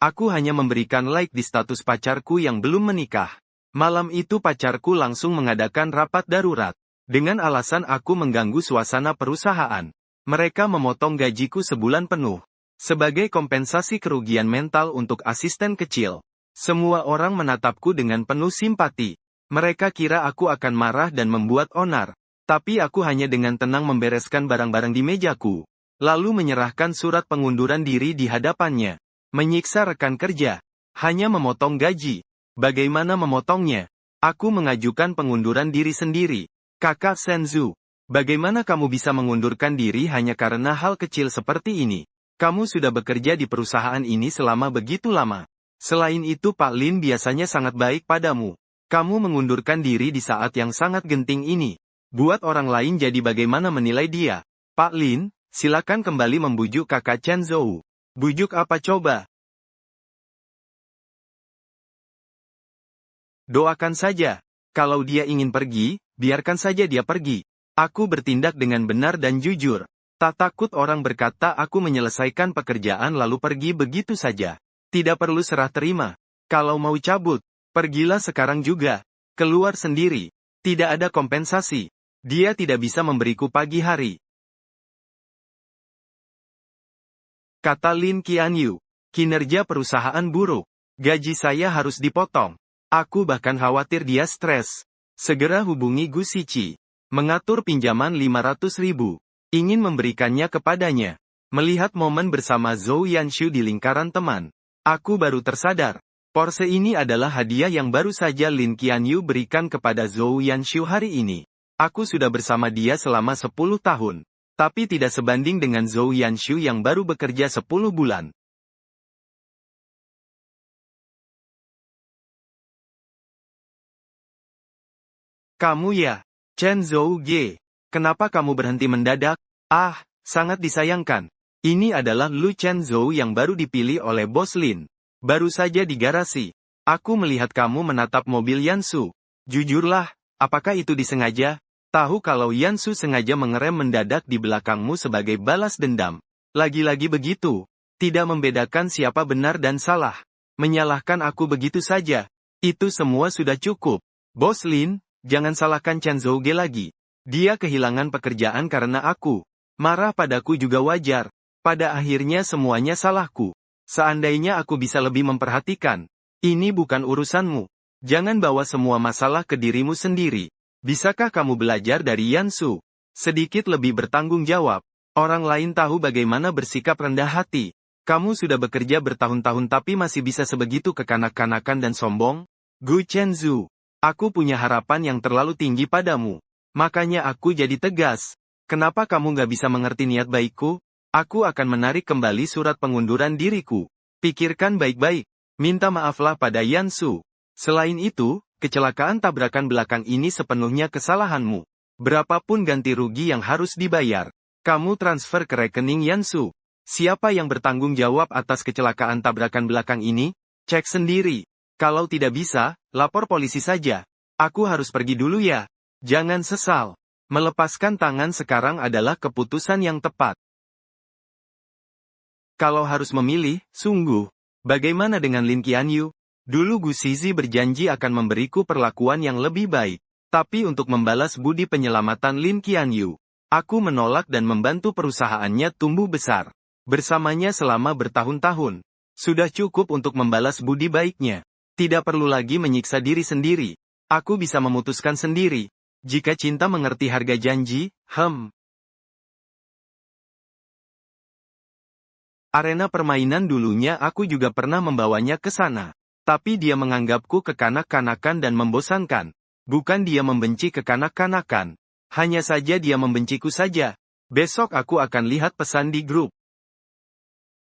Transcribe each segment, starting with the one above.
Aku hanya memberikan like di status pacarku yang belum menikah. Malam itu pacarku langsung mengadakan rapat darurat. Dengan alasan aku mengganggu suasana perusahaan. Mereka memotong gajiku sebulan penuh. Sebagai kompensasi kerugian mental untuk asisten kecil. Semua orang menatapku dengan penuh simpati. Mereka kira aku akan marah dan membuat onar. Tapi aku hanya dengan tenang membereskan barang-barang di mejaku. Lalu menyerahkan surat pengunduran diri di hadapannya. Menyiksa rekan kerja. Hanya memotong gaji. Bagaimana memotongnya? Aku mengajukan pengunduran diri sendiri. Kakak Senzu. Bagaimana kamu bisa mengundurkan diri hanya karena hal kecil seperti ini? Kamu sudah bekerja di perusahaan ini selama begitu lama. Selain itu Pak Lin biasanya sangat baik padamu. Kamu mengundurkan diri di saat yang sangat genting ini. Buat orang lain jadi bagaimana menilai dia? Pak Lin, silakan kembali membujuk kakak Chen Zhou. Bujuk apa coba? Doakan saja. Kalau dia ingin pergi, biarkan saja dia pergi. Aku bertindak dengan benar dan jujur. Tak takut orang berkata aku menyelesaikan pekerjaan lalu pergi begitu saja. Tidak perlu serah terima. Kalau mau cabut, pergilah sekarang juga. Keluar sendiri. Tidak ada kompensasi. Dia tidak bisa memberiku pagi hari. Kata Lin Qianyu, kinerja perusahaan buruk. Gaji saya harus dipotong. Aku bahkan khawatir dia stres. Segera hubungi Gu Shiqi. Mengatur pinjaman 500.000. Ingin memberikannya kepadanya. Melihat momen bersama Zhou Yanshu di lingkaran teman. Aku baru tersadar. Porsche ini adalah hadiah yang baru saja Lin Qianyu berikan kepada Zhou Yanshu hari ini. Aku sudah bersama dia selama 10 tahun. Tapi tidak sebanding dengan Zhou Yanshu yang baru bekerja 10 bulan. Kamu ya, Chen Zhou Ge. Kenapa kamu berhenti mendadak? Ah, sangat disayangkan. Ini adalah Lu Chen Zhou yang baru dipilih oleh Bos Lin. Baru saja di garasi. Aku melihat kamu menatap mobil Yansu. Jujurlah, apakah itu disengaja? Tahu kalau Yansu sengaja mengerem mendadak di belakangmu sebagai balas dendam. Lagi-lagi begitu. Tidak membedakan siapa benar dan salah. Menyalahkan aku begitu saja. Itu semua sudah cukup. Bos Lin, jangan salahkan Chen Zhouge lagi. Dia kehilangan pekerjaan karena aku. Marah padaku juga wajar. Pada akhirnya semuanya salahku. Seandainya aku bisa lebih memperhatikan. Ini bukan urusanmu. Jangan bawa semua masalah ke dirimu sendiri. Bisakah kamu belajar dari Yansu? Sedikit lebih bertanggung jawab. Orang lain tahu bagaimana bersikap rendah hati. Kamu sudah bekerja bertahun-tahun tapi masih bisa sebegitu kekanak-kanakan dan sombong? Gu Chenzu, aku punya harapan yang terlalu tinggi padamu. Makanya aku jadi tegas. Kenapa kamu gak bisa mengerti niat baikku? Aku akan menarik kembali surat pengunduran diriku. Pikirkan baik-baik. Minta maaflah pada Yansu. Selain itu, kecelakaan tabrakan belakang ini sepenuhnya kesalahanmu. Berapapun ganti rugi yang harus dibayar, kamu transfer ke rekening Yansu. Siapa yang bertanggung jawab atas kecelakaan tabrakan belakang ini? Cek sendiri. Kalau tidak bisa, lapor polisi saja. Aku harus pergi dulu ya. Jangan sesal. Melepaskan tangan sekarang adalah keputusan yang tepat. Kalau harus memilih, sungguh. Bagaimana dengan Lin Qianyu? Dulu Gu Shizi berjanji akan memberiku perlakuan yang lebih baik. Tapi untuk membalas budi penyelamatan Lin Qianyu, aku menolak dan membantu perusahaannya tumbuh besar. Bersamanya selama bertahun-tahun. Sudah cukup untuk membalas budi baiknya. Tidak perlu lagi menyiksa diri sendiri. Aku bisa memutuskan sendiri. Jika cinta mengerti harga janji, Arena permainan dulunya aku juga pernah membawanya ke sana. Tapi dia menganggapku kekanak-kanakan dan membosankan. Bukan dia membenci kekanak-kanakan. Hanya saja dia membenciku saja. Besok aku akan lihat pesan di grup.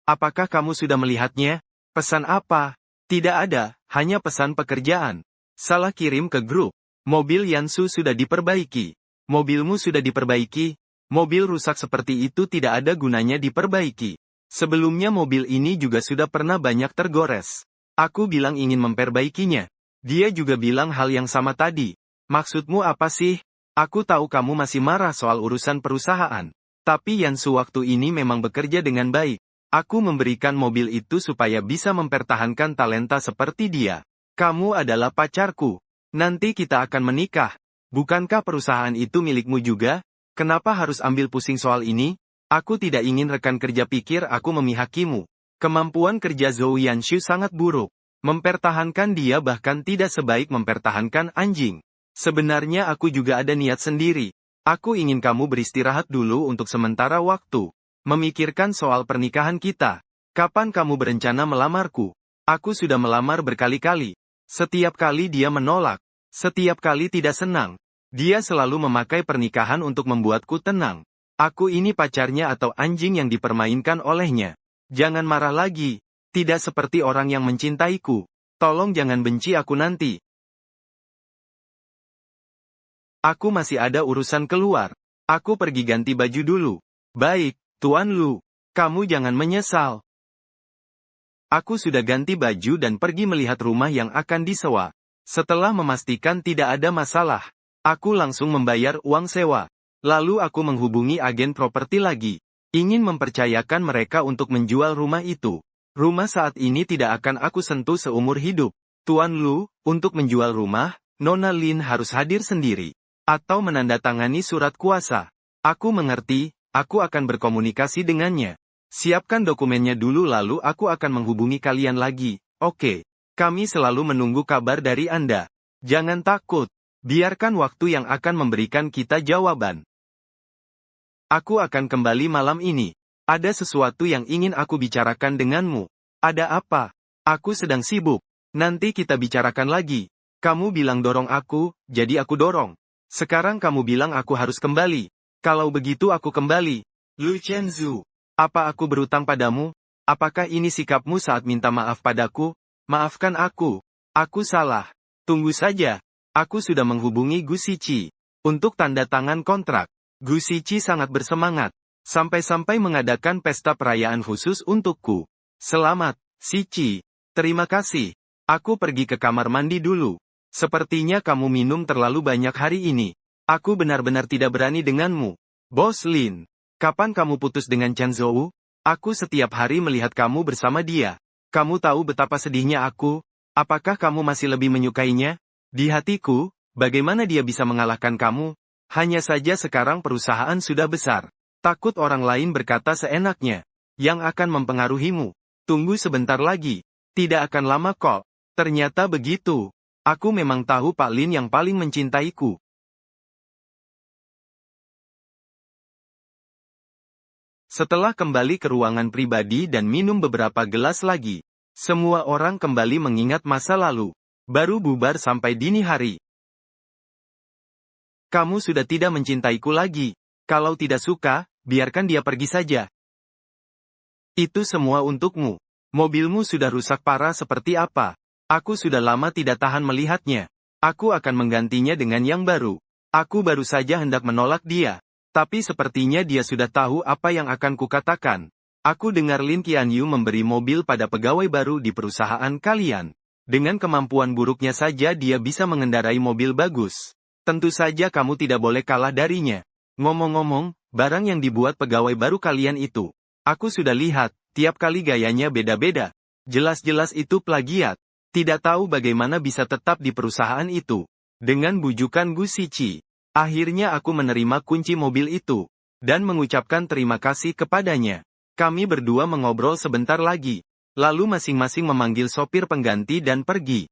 Apakah kamu sudah melihatnya? Pesan apa? Tidak ada, hanya pesan pekerjaan. Salah kirim ke grup. Mobil Yansu sudah diperbaiki. Mobilmu sudah diperbaiki? Mobil rusak seperti itu tidak ada gunanya diperbaiki. Sebelumnya mobil ini juga sudah pernah banyak tergores. Aku bilang ingin memperbaikinya. Dia juga bilang hal yang sama tadi. Maksudmu apa sih? Aku tahu kamu masih marah soal urusan perusahaan. Tapi Yansu waktu ini memang bekerja dengan baik. Aku memberikan mobil itu supaya bisa mempertahankan talenta seperti dia. Kamu adalah pacarku. Nanti kita akan menikah. Bukankah perusahaan itu milikmu juga? Kenapa harus ambil pusing soal ini? Aku tidak ingin rekan kerja pikir aku memihakimu. Kemampuan kerja Zhou Yanshu sangat buruk. Mempertahankan dia bahkan tidak sebaik mempertahankan anjing. Sebenarnya aku juga ada niat sendiri. Aku ingin kamu beristirahat dulu untuk sementara waktu. Memikirkan soal pernikahan kita. Kapan kamu berencana melamarku? Aku sudah melamar berkali-kali. Setiap kali dia menolak. Setiap kali tidak senang. Dia selalu memakai pernikahan untuk membuatku tenang. Aku ini pacarnya atau anjing yang dipermainkan olehnya. Jangan marah lagi. Tidak seperti orang yang mencintaiku. Tolong jangan benci aku nanti. Aku masih ada urusan keluar. Aku pergi ganti baju dulu. Baik, Tuan Lu. Kamu jangan menyesal. Aku sudah ganti baju dan pergi melihat rumah yang akan disewa. Setelah memastikan tidak ada masalah, aku langsung membayar uang sewa. Lalu aku menghubungi agen properti lagi. Ingin mempercayakan mereka untuk menjual rumah itu. Rumah saat ini tidak akan aku sentuh seumur hidup. Tuan Lu, untuk menjual rumah, Nona Lin harus hadir sendiri. Atau menandatangani surat kuasa. Aku mengerti, aku akan berkomunikasi dengannya. Siapkan dokumennya dulu lalu aku akan menghubungi kalian lagi. Oke. Kami selalu menunggu kabar dari Anda. Jangan takut. Biarkan waktu yang akan memberikan kita jawaban. Aku akan kembali malam ini. Ada sesuatu yang ingin aku bicarakan denganmu. Ada apa? Aku sedang sibuk. Nanti kita bicarakan lagi. Kamu bilang dorong aku, jadi aku dorong. Sekarang kamu bilang aku harus kembali. Kalau begitu aku kembali. Lu Chenzu, apa aku berutang padamu? Apakah ini sikapmu saat minta maaf padaku? Maafkan aku. Aku salah. Tunggu saja. Aku sudah menghubungi Gu Shiqi untuk tanda tangan kontrak. Gu Shiqi sangat bersemangat. Sampai-sampai mengadakan pesta perayaan khusus untukku. Selamat, Shiqi. Terima kasih. Aku pergi ke kamar mandi dulu. Sepertinya kamu minum terlalu banyak hari ini. Aku benar-benar tidak berani denganmu. Bos Lin, kapan kamu putus dengan Chen Zhou? Aku setiap hari melihat kamu bersama dia. Kamu tahu betapa sedihnya aku? Apakah kamu masih lebih menyukainya? Di hatiku, bagaimana dia bisa mengalahkan kamu? Hanya saja sekarang perusahaan sudah besar. Takut orang lain berkata seenaknya. Yang akan mempengaruhimu. Tunggu sebentar lagi. Tidak akan lama kok. Ternyata begitu. Aku memang tahu Pak Lin yang paling mencintaiku. Setelah kembali ke ruangan pribadi dan minum beberapa gelas lagi, semua orang kembali mengingat masa lalu. Baru bubar sampai dini hari. Kamu sudah tidak mencintaiku lagi. Kalau tidak suka, biarkan dia pergi saja. Itu semua untukmu. Mobilmu sudah rusak parah seperti apa? Aku sudah lama tidak tahan melihatnya. Aku akan menggantinya dengan yang baru. Aku baru saja hendak menolak dia. Tapi sepertinya dia sudah tahu apa yang akan kukatakan. Aku dengar Lin Qianyu memberi mobil pada pegawai baru di perusahaan kalian. Dengan kemampuan buruknya saja dia bisa mengendarai mobil bagus. Tentu saja kamu tidak boleh kalah darinya. Ngomong-ngomong, barang yang dibuat pegawai baru kalian itu. Aku sudah lihat, tiap kali gayanya beda-beda. Jelas-jelas itu plagiat. Tidak tahu bagaimana bisa tetap di perusahaan itu. Dengan bujukan Gu Shiqi, akhirnya aku menerima kunci mobil itu. Dan mengucapkan terima kasih kepadanya. Kami berdua mengobrol sebentar lagi. Lalu masing-masing memanggil sopir pengganti dan pergi.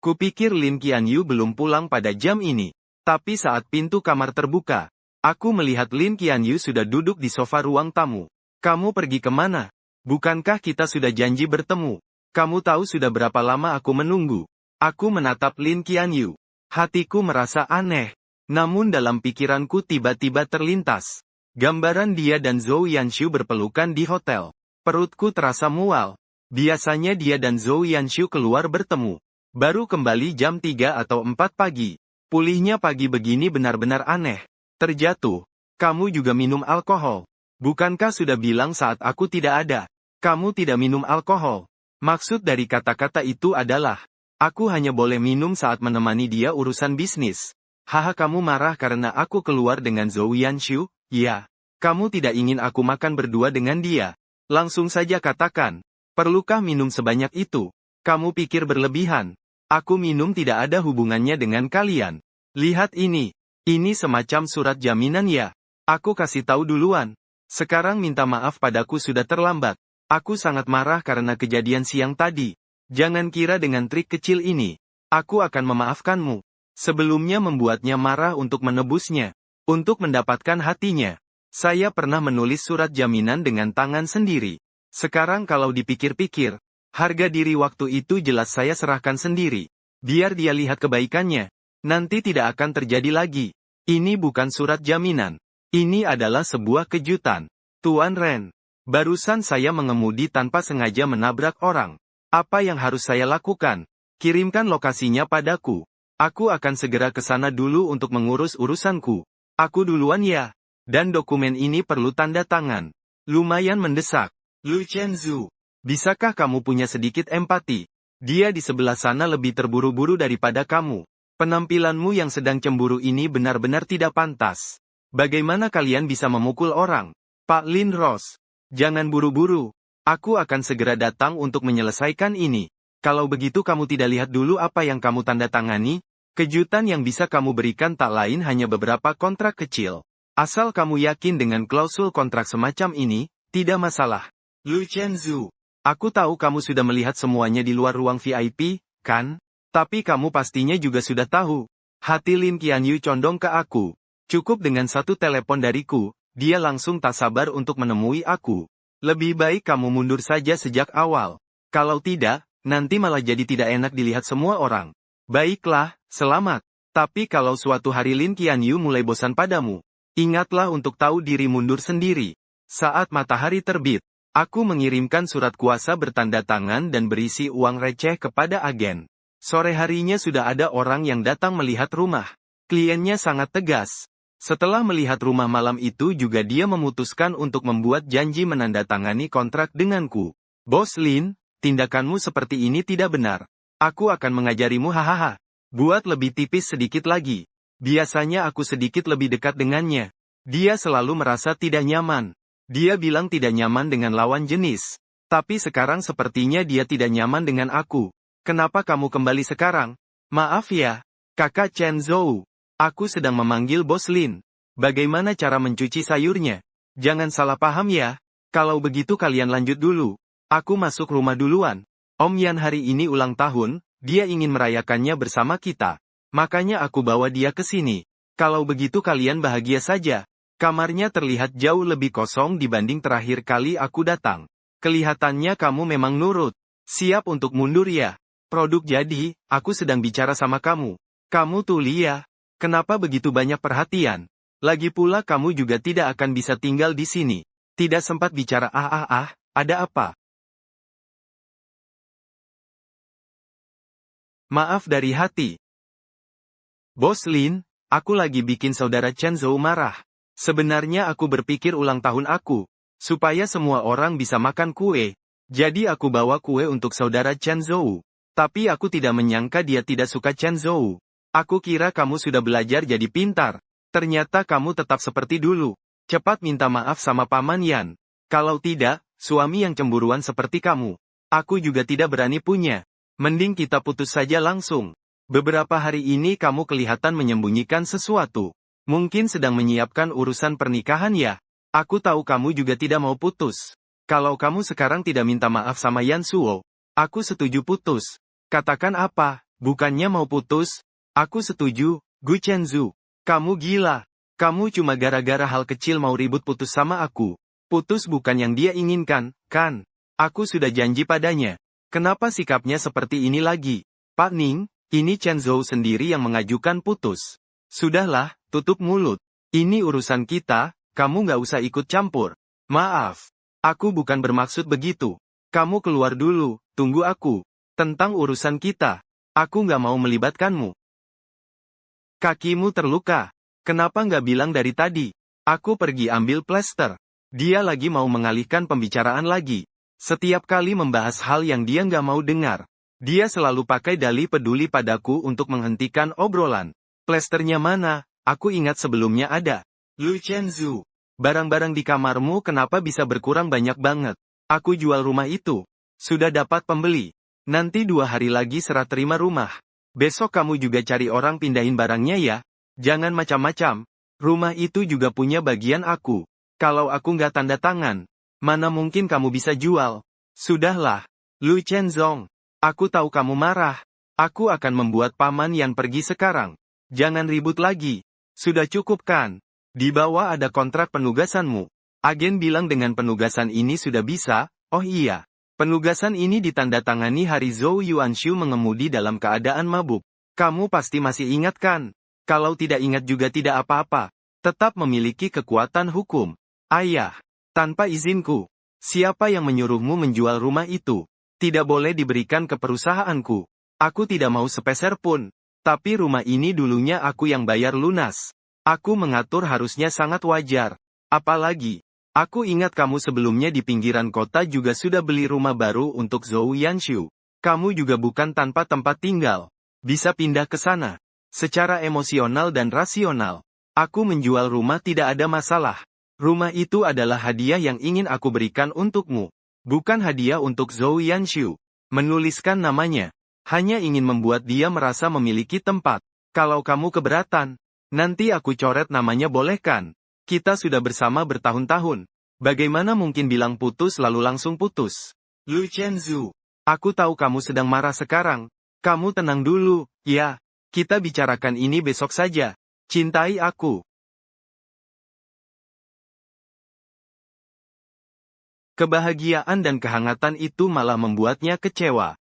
Kupikir Lin Qianyu belum pulang pada jam ini. Tapi saat pintu kamar terbuka, aku melihat Lin Qianyu sudah duduk di sofa ruang tamu. Kamu pergi kemana? Bukankah kita sudah janji bertemu? Kamu tahu sudah berapa lama aku menunggu? Aku menatap Lin Qianyu. Hatiku merasa aneh. Namun dalam pikiranku tiba-tiba terlintas. Gambaran dia dan Zhou Yanshu berpelukan di hotel. Perutku terasa mual. Biasanya dia dan Zhou Yanshu keluar bertemu. Baru kembali jam 3 atau 4 pagi. Pulihnya pagi begini benar-benar aneh. Terjatuh. Kamu juga minum alkohol. Bukankah sudah bilang saat aku tidak ada? Kamu tidak minum alkohol. Maksud dari kata-kata itu adalah, aku hanya boleh minum saat menemani dia urusan bisnis. Haha, kamu marah karena aku keluar dengan Zhou Yanshu? Ya. Kamu tidak ingin aku makan berdua dengan dia? Langsung saja katakan. Perlukah minum sebanyak itu? Kamu pikir berlebihan? Aku minum tidak ada hubungannya dengan kalian. Lihat ini. Ini semacam surat jaminan ya. Aku kasih tahu duluan. Sekarang minta maaf padaku sudah terlambat. Aku sangat marah karena kejadian siang tadi. Jangan kira dengan trik kecil ini, aku akan memaafkanmu. Sebelumnya membuatnya marah untuk menebusnya. Untuk mendapatkan hatinya. Saya pernah menulis surat jaminan dengan tangan sendiri. Sekarang kalau dipikir-pikir, harga diri waktu itu jelas saya serahkan sendiri. Biar dia lihat kebaikannya. Nanti tidak akan terjadi lagi. Ini bukan surat jaminan. Ini adalah sebuah kejutan. Tuan Ren. Barusan saya mengemudi tanpa sengaja menabrak orang. Apa yang harus saya lakukan? Kirimkan lokasinya padaku. Aku akan segera ke sana dulu untuk mengurus urusanku. Aku duluan ya. Dan dokumen ini perlu tanda tangan. Lumayan mendesak. Lu Chenzu. Bisakah kamu punya sedikit empati? Dia di sebelah sana lebih terburu-buru daripada kamu. Penampilanmu yang sedang cemburu ini benar-benar tidak pantas. Bagaimana kalian bisa memukul orang? Pak Lin Ross. Jangan buru-buru. Aku akan segera datang untuk menyelesaikan ini. Kalau begitu kamu tidak lihat dulu apa yang kamu tanda tangani? Kejutan yang bisa kamu berikan tak lain hanya beberapa kontrak kecil. Asal kamu yakin dengan klausul kontrak semacam ini, tidak masalah. Lu Chenzu. Aku tahu kamu sudah melihat semuanya di luar ruang VIP, kan? Tapi kamu pastinya juga sudah tahu. Hati Lin Qianyu condong ke aku. Cukup dengan satu telepon dariku, dia langsung tak sabar untuk menemui aku. Lebih baik kamu mundur saja sejak awal. Kalau tidak, nanti malah jadi tidak enak dilihat semua orang. Baiklah, selamat. Tapi kalau suatu hari Lin Qianyu mulai bosan padamu, ingatlah untuk tahu diri mundur sendiri. Saat matahari terbit, aku mengirimkan surat kuasa bertanda tangan dan berisi uang receh kepada agen. Sore harinya sudah ada orang yang datang melihat rumah. Kliennya sangat tegas. Setelah melihat rumah malam itu juga dia memutuskan untuk membuat janji menandatangani kontrak denganku. Bos Lin, tindakanmu seperti ini tidak benar. Aku akan mengajarimu hahaha. Buat lebih tipis sedikit lagi. Biasanya aku sedikit lebih dekat dengannya. Dia selalu merasa tidak nyaman. Dia bilang tidak nyaman dengan lawan jenis. Tapi sekarang sepertinya dia tidak nyaman dengan aku. Kenapa kamu kembali sekarang? Maaf ya, kakak Chen Zhou. Aku sedang memanggil Bos Lin. Bagaimana cara mencuci sayurnya? Jangan salah paham ya. Kalau begitu kalian lanjut dulu. Aku masuk rumah duluan. Om Yan hari ini ulang tahun, dia ingin merayakannya bersama kita. Makanya aku bawa dia ke sini. Kalau begitu kalian bahagia saja. Kamarnya terlihat jauh lebih kosong dibanding terakhir kali aku datang. Kelihatannya kamu memang nurut. Siap untuk mundur ya? Produk jadi, aku sedang bicara sama kamu. Kamu tuli ya? Kenapa begitu banyak perhatian? Lagi pula kamu juga tidak akan bisa tinggal di sini. Tidak sempat bicara ada apa? Maaf dari hati. Bos Lin, aku lagi bikin saudara Chen Zhou marah. Sebenarnya aku berpikir ulang tahun aku, supaya semua orang bisa makan kue. Jadi aku bawa kue untuk saudara Chen Zhou. Tapi aku tidak menyangka dia tidak suka Chen Zhou. Aku kira kamu sudah belajar jadi pintar. Ternyata kamu tetap seperti dulu. Cepat minta maaf sama Paman Yan. Kalau tidak, suami yang cemburuan seperti kamu, aku juga tidak berani punya. Mending kita putus saja langsung. Beberapa hari ini kamu kelihatan menyembunyikan sesuatu. Mungkin sedang menyiapkan urusan pernikahan ya? Aku tahu kamu juga tidak mau putus. Kalau kamu sekarang tidak minta maaf sama Yan Suo, aku setuju putus. Katakan apa, bukannya mau putus? Aku setuju, Gu Chenzu. Kamu gila. Kamu cuma gara-gara hal kecil mau ribut putus sama aku. Putus bukan yang dia inginkan, kan? Aku sudah janji padanya. Kenapa sikapnya seperti ini lagi? Pak Ning, ini Chen Zhou sendiri yang mengajukan putus. Sudahlah, tutup mulut. Ini urusan kita, kamu nggak usah ikut campur. Maaf. Aku bukan bermaksud begitu. Kamu keluar dulu, tunggu aku. Tentang urusan kita, aku nggak mau melibatkanmu. Kakimu terluka. Kenapa nggak bilang dari tadi? Aku pergi ambil plester. Dia lagi mau mengalihkan pembicaraan lagi. Setiap kali membahas hal yang dia nggak mau dengar. Dia selalu pakai dalih peduli padaku untuk menghentikan obrolan. Plesternya mana? Aku ingat sebelumnya ada. Lu Chenzu. Barang-barang di kamarmu kenapa bisa berkurang banyak banget? Aku jual rumah itu. Sudah dapat pembeli. Nanti 2 hari lagi serah terima rumah. Besok kamu juga cari orang pindahin barangnya ya. Jangan macam-macam. Rumah itu juga punya bagian aku. Kalau aku nggak tanda tangan, mana mungkin kamu bisa jual? Sudahlah, Lu Chenzong. Aku tahu kamu marah. Aku akan membuat Paman Yan pergi sekarang. Jangan ribut lagi. Sudah cukup kan? Di bawah ada kontrak penugasanmu. Agen bilang dengan penugasan ini sudah bisa. Oh iya. Penugasan ini ditandatangani hari Zhou Yuanshu mengemudi dalam keadaan mabuk. Kamu pasti masih ingat kan? Kalau tidak ingat juga tidak apa-apa. Tetap memiliki kekuatan hukum. Ayah, tanpa izinku. Siapa yang menyuruhmu menjual rumah itu? Tidak boleh diberikan ke perusahaanku. Aku tidak mau sepeser pun. Tapi rumah ini dulunya aku yang bayar lunas. Aku mengatur harusnya sangat wajar. Apalagi, aku ingat kamu sebelumnya di pinggiran kota juga sudah beli rumah baru untuk Zhou Yanshu. Kamu juga bukan tanpa tempat tinggal. Bisa pindah ke sana. Secara emosional dan rasional, aku menjual rumah tidak ada masalah. Rumah itu adalah hadiah yang ingin aku berikan untukmu. Bukan hadiah untuk Zhou Yanshu. Menuliskan namanya. Hanya ingin membuat dia merasa memiliki tempat. Kalau kamu keberatan, nanti aku coret namanya boleh kan? Kita sudah bersama bertahun-tahun. Bagaimana mungkin bilang putus lalu langsung putus? Lu Chenzu, aku tahu kamu sedang marah sekarang. Kamu tenang dulu, ya. Kita bicarakan ini besok saja. Cintai aku. Kebahagiaan dan kehangatan itu malah membuatnya kecewa.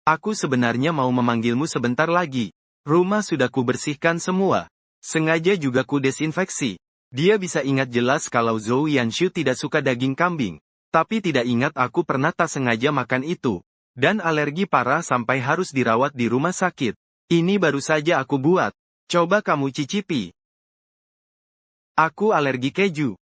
Aku sebenarnya mau memanggilmu sebentar lagi. Rumah sudah kubersihkan semua. Sengaja juga ku desinfeksi. Dia bisa ingat jelas kalau Zhou Yanshu tidak suka daging kambing. Tapi tidak ingat aku pernah tak sengaja makan itu. Dan alergi parah sampai harus dirawat di rumah sakit. Ini baru saja aku buat. Coba kamu cicipi. Aku alergi keju.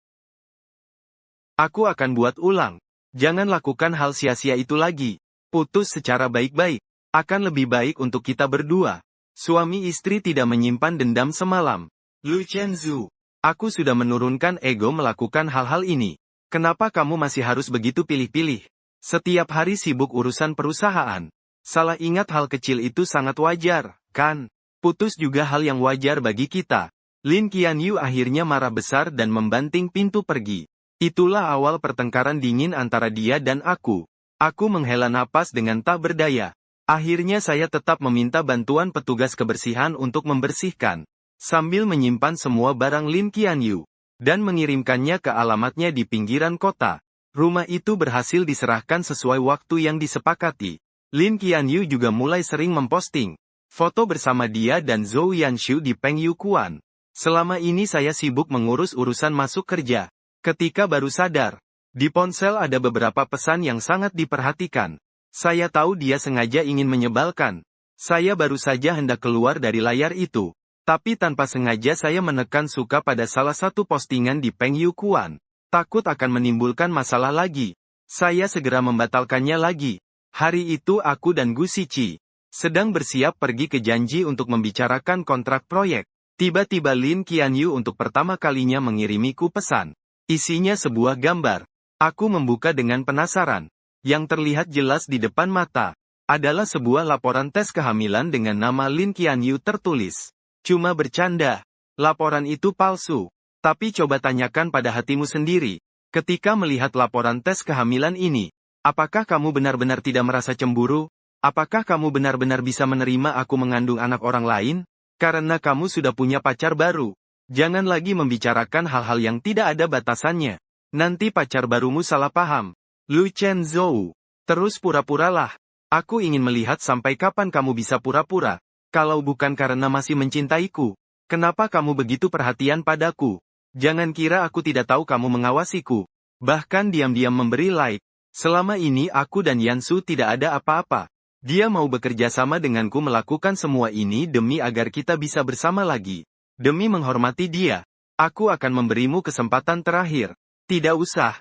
Aku akan buat ulang. Jangan lakukan hal sia-sia itu lagi. Putus secara baik-baik. Akan lebih baik untuk kita berdua. Suami istri tidak menyimpan dendam semalam. Lu Chenzu, aku sudah menurunkan ego melakukan hal-hal ini. Kenapa kamu masih harus begitu pilih-pilih? Setiap hari sibuk urusan perusahaan. Salah ingat hal kecil itu sangat wajar, kan? Putus juga hal yang wajar bagi kita. Lin Qianyu akhirnya marah besar dan membanting pintu pergi. Itulah awal pertengkaran dingin antara dia dan aku. Aku menghela napas dengan tak berdaya. Akhirnya saya tetap meminta bantuan petugas kebersihan untuk membersihkan. Sambil menyimpan semua barang Lin Qianyu. Dan mengirimkannya ke alamatnya di pinggiran kota. Rumah itu berhasil diserahkan sesuai waktu yang disepakati. Lin Qianyu juga mulai sering memposting foto bersama dia dan Zhou Yanshu di Pengyukuan. Selama ini saya sibuk mengurus urusan masuk kerja. Ketika baru sadar, di ponsel ada beberapa pesan yang sangat diperhatikan. Saya tahu dia sengaja ingin menyebalkan. Saya baru saja hendak keluar dari layar itu. Tapi tanpa sengaja saya menekan suka pada salah satu postingan di Pengyukuan. Takut akan menimbulkan masalah lagi. Saya segera membatalkannya lagi. Hari itu aku dan Gu Shiqi sedang bersiap pergi ke Janji untuk membicarakan kontrak proyek. Tiba-tiba Lin Qianyu untuk pertama kalinya mengirimiku pesan. Isinya sebuah gambar. Aku membuka dengan penasaran. Yang terlihat jelas di depan mata adalah sebuah laporan tes kehamilan dengan nama Lin Qianyu tertulis. Cuma bercanda. Laporan itu palsu. Tapi coba tanyakan pada hatimu sendiri. Ketika melihat laporan tes kehamilan ini, apakah kamu benar-benar tidak merasa cemburu? Apakah kamu benar-benar bisa menerima aku mengandung anak orang lain? Karena kamu sudah punya pacar baru. Jangan lagi membicarakan hal-hal yang tidak ada batasannya. Nanti pacar barumu salah paham. Lu Chenzhou, terus pura-puralah. Aku ingin melihat sampai kapan kamu bisa pura-pura. Kalau bukan karena masih mencintaiku, kenapa kamu begitu perhatian padaku? Jangan kira aku tidak tahu kamu mengawasiku. Bahkan diam-diam memberi like. Selama ini aku dan Yansu tidak ada apa-apa. Dia mau bekerja sama denganku melakukan semua ini demi agar kita bisa bersama lagi. Demi menghormati dia, aku akan memberimu kesempatan terakhir. Tidak usah.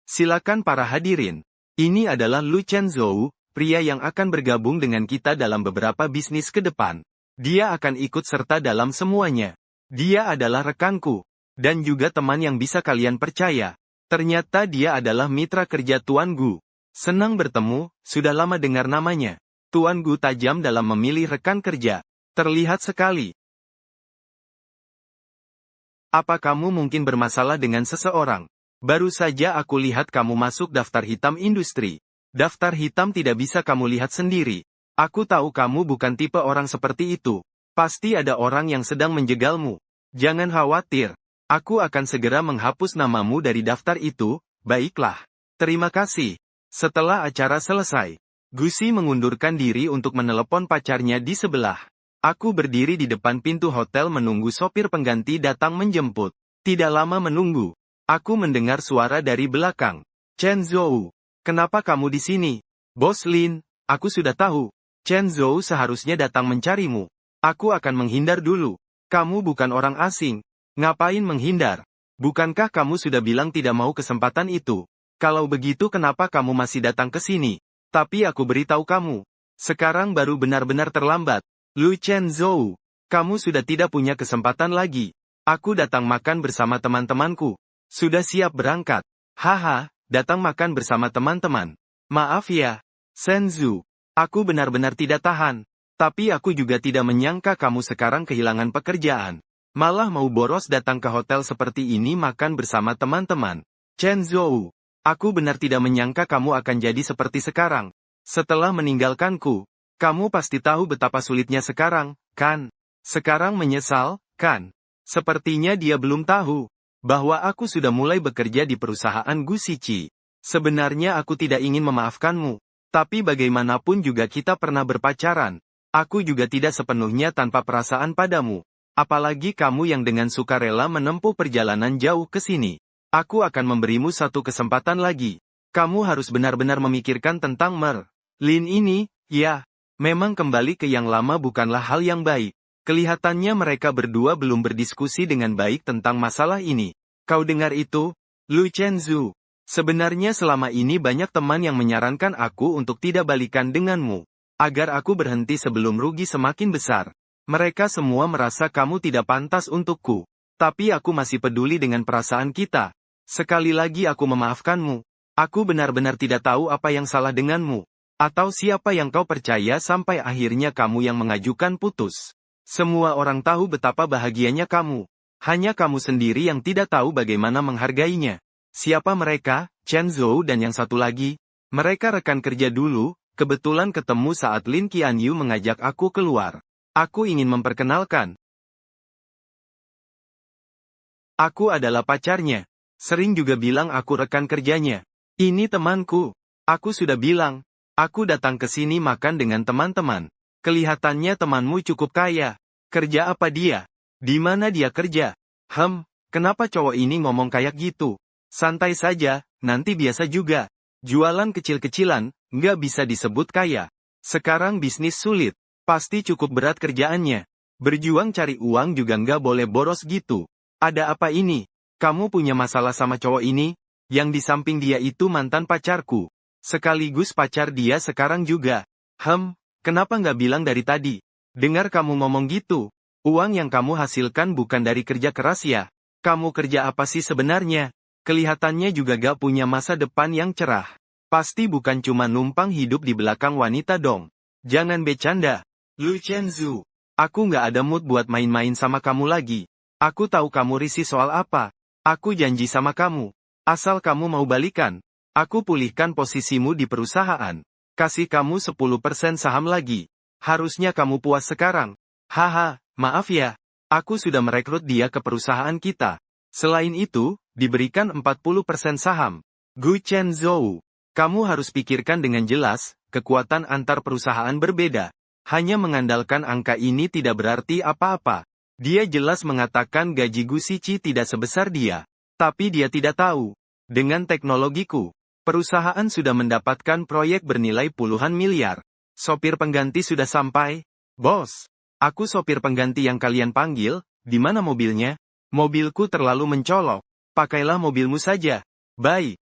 Silakan para hadirin. Ini adalah Lu Chenzhou, pria yang akan bergabung dengan kita dalam beberapa bisnis ke depan. Dia akan ikut serta dalam semuanya. Dia adalah rekanku. Dan juga teman yang bisa kalian percaya. Ternyata dia adalah mitra kerja Tuan Gu. Senang bertemu, sudah lama dengar namanya. Tuan Gu tajam dalam memilih rekan kerja. Terlihat sekali. Apa kamu mungkin bermasalah dengan seseorang? Baru saja aku lihat kamu masuk daftar hitam industri. Daftar hitam tidak bisa kamu lihat sendiri. Aku tahu kamu bukan tipe orang seperti itu. Pasti ada orang yang sedang menjegalmu. Jangan khawatir. Aku akan segera menghapus namamu dari daftar itu. Baiklah. Terima kasih. Setelah acara selesai, Gusi mengundurkan diri untuk menelepon pacarnya di sebelah. Aku berdiri di depan pintu hotel menunggu sopir pengganti datang menjemput. Tidak lama menunggu. Aku mendengar suara dari belakang. Chen Zhou. Kenapa kamu di sini? Bos Lin, aku sudah tahu. Chen Zhou seharusnya datang mencarimu. Aku akan menghindar dulu. Kamu bukan orang asing. Ngapain menghindar? Bukankah kamu sudah bilang tidak mau kesempatan itu? Kalau begitu kenapa kamu masih datang ke sini? Tapi aku beritahu kamu. Sekarang baru benar-benar terlambat. Lu Chen Zhou, kamu sudah tidak punya kesempatan lagi. Aku datang makan bersama teman-temanku. Sudah siap berangkat. Haha, datang makan bersama teman-teman. Maaf ya, Senzu. Aku benar-benar tidak tahan. Tapi aku juga tidak menyangka kamu sekarang kehilangan pekerjaan. Malah mau boros datang ke hotel seperti ini makan bersama teman-teman. Chen Zhou, aku benar tidak menyangka kamu akan jadi seperti sekarang. Setelah meninggalkanku, kamu pasti tahu betapa sulitnya sekarang, kan? Sekarang menyesal, kan? Sepertinya dia belum tahu bahwa aku sudah mulai bekerja di perusahaan Gusici. Sebenarnya aku tidak ingin memaafkanmu, tapi bagaimanapun juga kita pernah berpacaran. Aku juga tidak sepenuhnya tanpa perasaan padamu. Apalagi kamu yang dengan sukarela menempuh perjalanan jauh ke sini. Aku akan memberimu satu kesempatan lagi. Kamu harus benar-benar memikirkan tentang Lin ini, ya. Memang kembali ke yang lama bukanlah hal yang baik. Kelihatannya mereka berdua belum berdiskusi dengan baik tentang masalah ini. Kau dengar itu? Lu Chenzu. Sebenarnya selama ini banyak teman yang menyarankan aku untuk tidak balikan denganmu. Agar aku berhenti sebelum rugi semakin besar. Mereka semua merasa kamu tidak pantas untukku. Tapi aku masih peduli dengan perasaan kita. Sekali lagi aku memaafkanmu. Aku benar-benar tidak tahu apa yang salah denganmu. Atau siapa yang kau percaya sampai akhirnya kamu yang mengajukan putus. Semua orang tahu betapa bahagianya kamu. Hanya kamu sendiri yang tidak tahu bagaimana menghargainya. Siapa mereka? Chen Zhou dan yang satu lagi? Mereka rekan kerja dulu, kebetulan ketemu saat Lin Qianyu mengajak aku keluar. Aku ingin memperkenalkan. Aku adalah pacarnya. Sering juga bilang aku rekan kerjanya. Ini temanku. Aku sudah bilang. Aku datang ke sini makan dengan teman-teman. Kelihatannya temanmu cukup kaya. Kerja apa dia? Di mana dia kerja? Kenapa cowok ini ngomong kayak gitu? Santai saja, nanti biasa juga. Jualan kecil-kecilan, nggak bisa disebut kaya. Sekarang bisnis sulit. Pasti cukup berat kerjaannya. Berjuang cari uang juga nggak boleh boros gitu. Ada apa ini? Kamu punya masalah sama cowok ini? Yang di samping dia itu mantan pacarku. Sekaligus pacar dia sekarang juga. Kenapa nggak bilang dari tadi? Dengar kamu ngomong gitu. Uang yang kamu hasilkan bukan dari kerja keras ya? Kamu kerja apa sih sebenarnya? Kelihatannya juga gak punya masa depan yang cerah. Pasti bukan cuma numpang hidup di belakang wanita dong. Jangan bercanda. Lu Chenzu. Aku nggak ada mood buat main-main sama kamu lagi. Aku tahu kamu risih soal apa. Aku janji sama kamu. Asal kamu mau balikan. Aku pulihkan posisimu di perusahaan. Kasih kamu 10% saham lagi. Harusnya kamu puas sekarang. Haha, maaf ya. Aku sudah merekrut dia ke perusahaan kita. Selain itu, diberikan 40% saham. Gu Chen Zhou. Kamu harus pikirkan dengan jelas, kekuatan antar perusahaan berbeda. Hanya mengandalkan angka ini tidak berarti apa-apa. Dia jelas mengatakan gaji Gu Sici tidak sebesar dia. Tapi dia tidak tahu. Dengan teknologiku, perusahaan sudah mendapatkan proyek bernilai puluhan miliar. Sopir pengganti sudah sampai. Bos, aku sopir pengganti yang kalian panggil, di mana mobilnya? Mobilku terlalu mencolok. Pakailah mobilmu saja. Baik.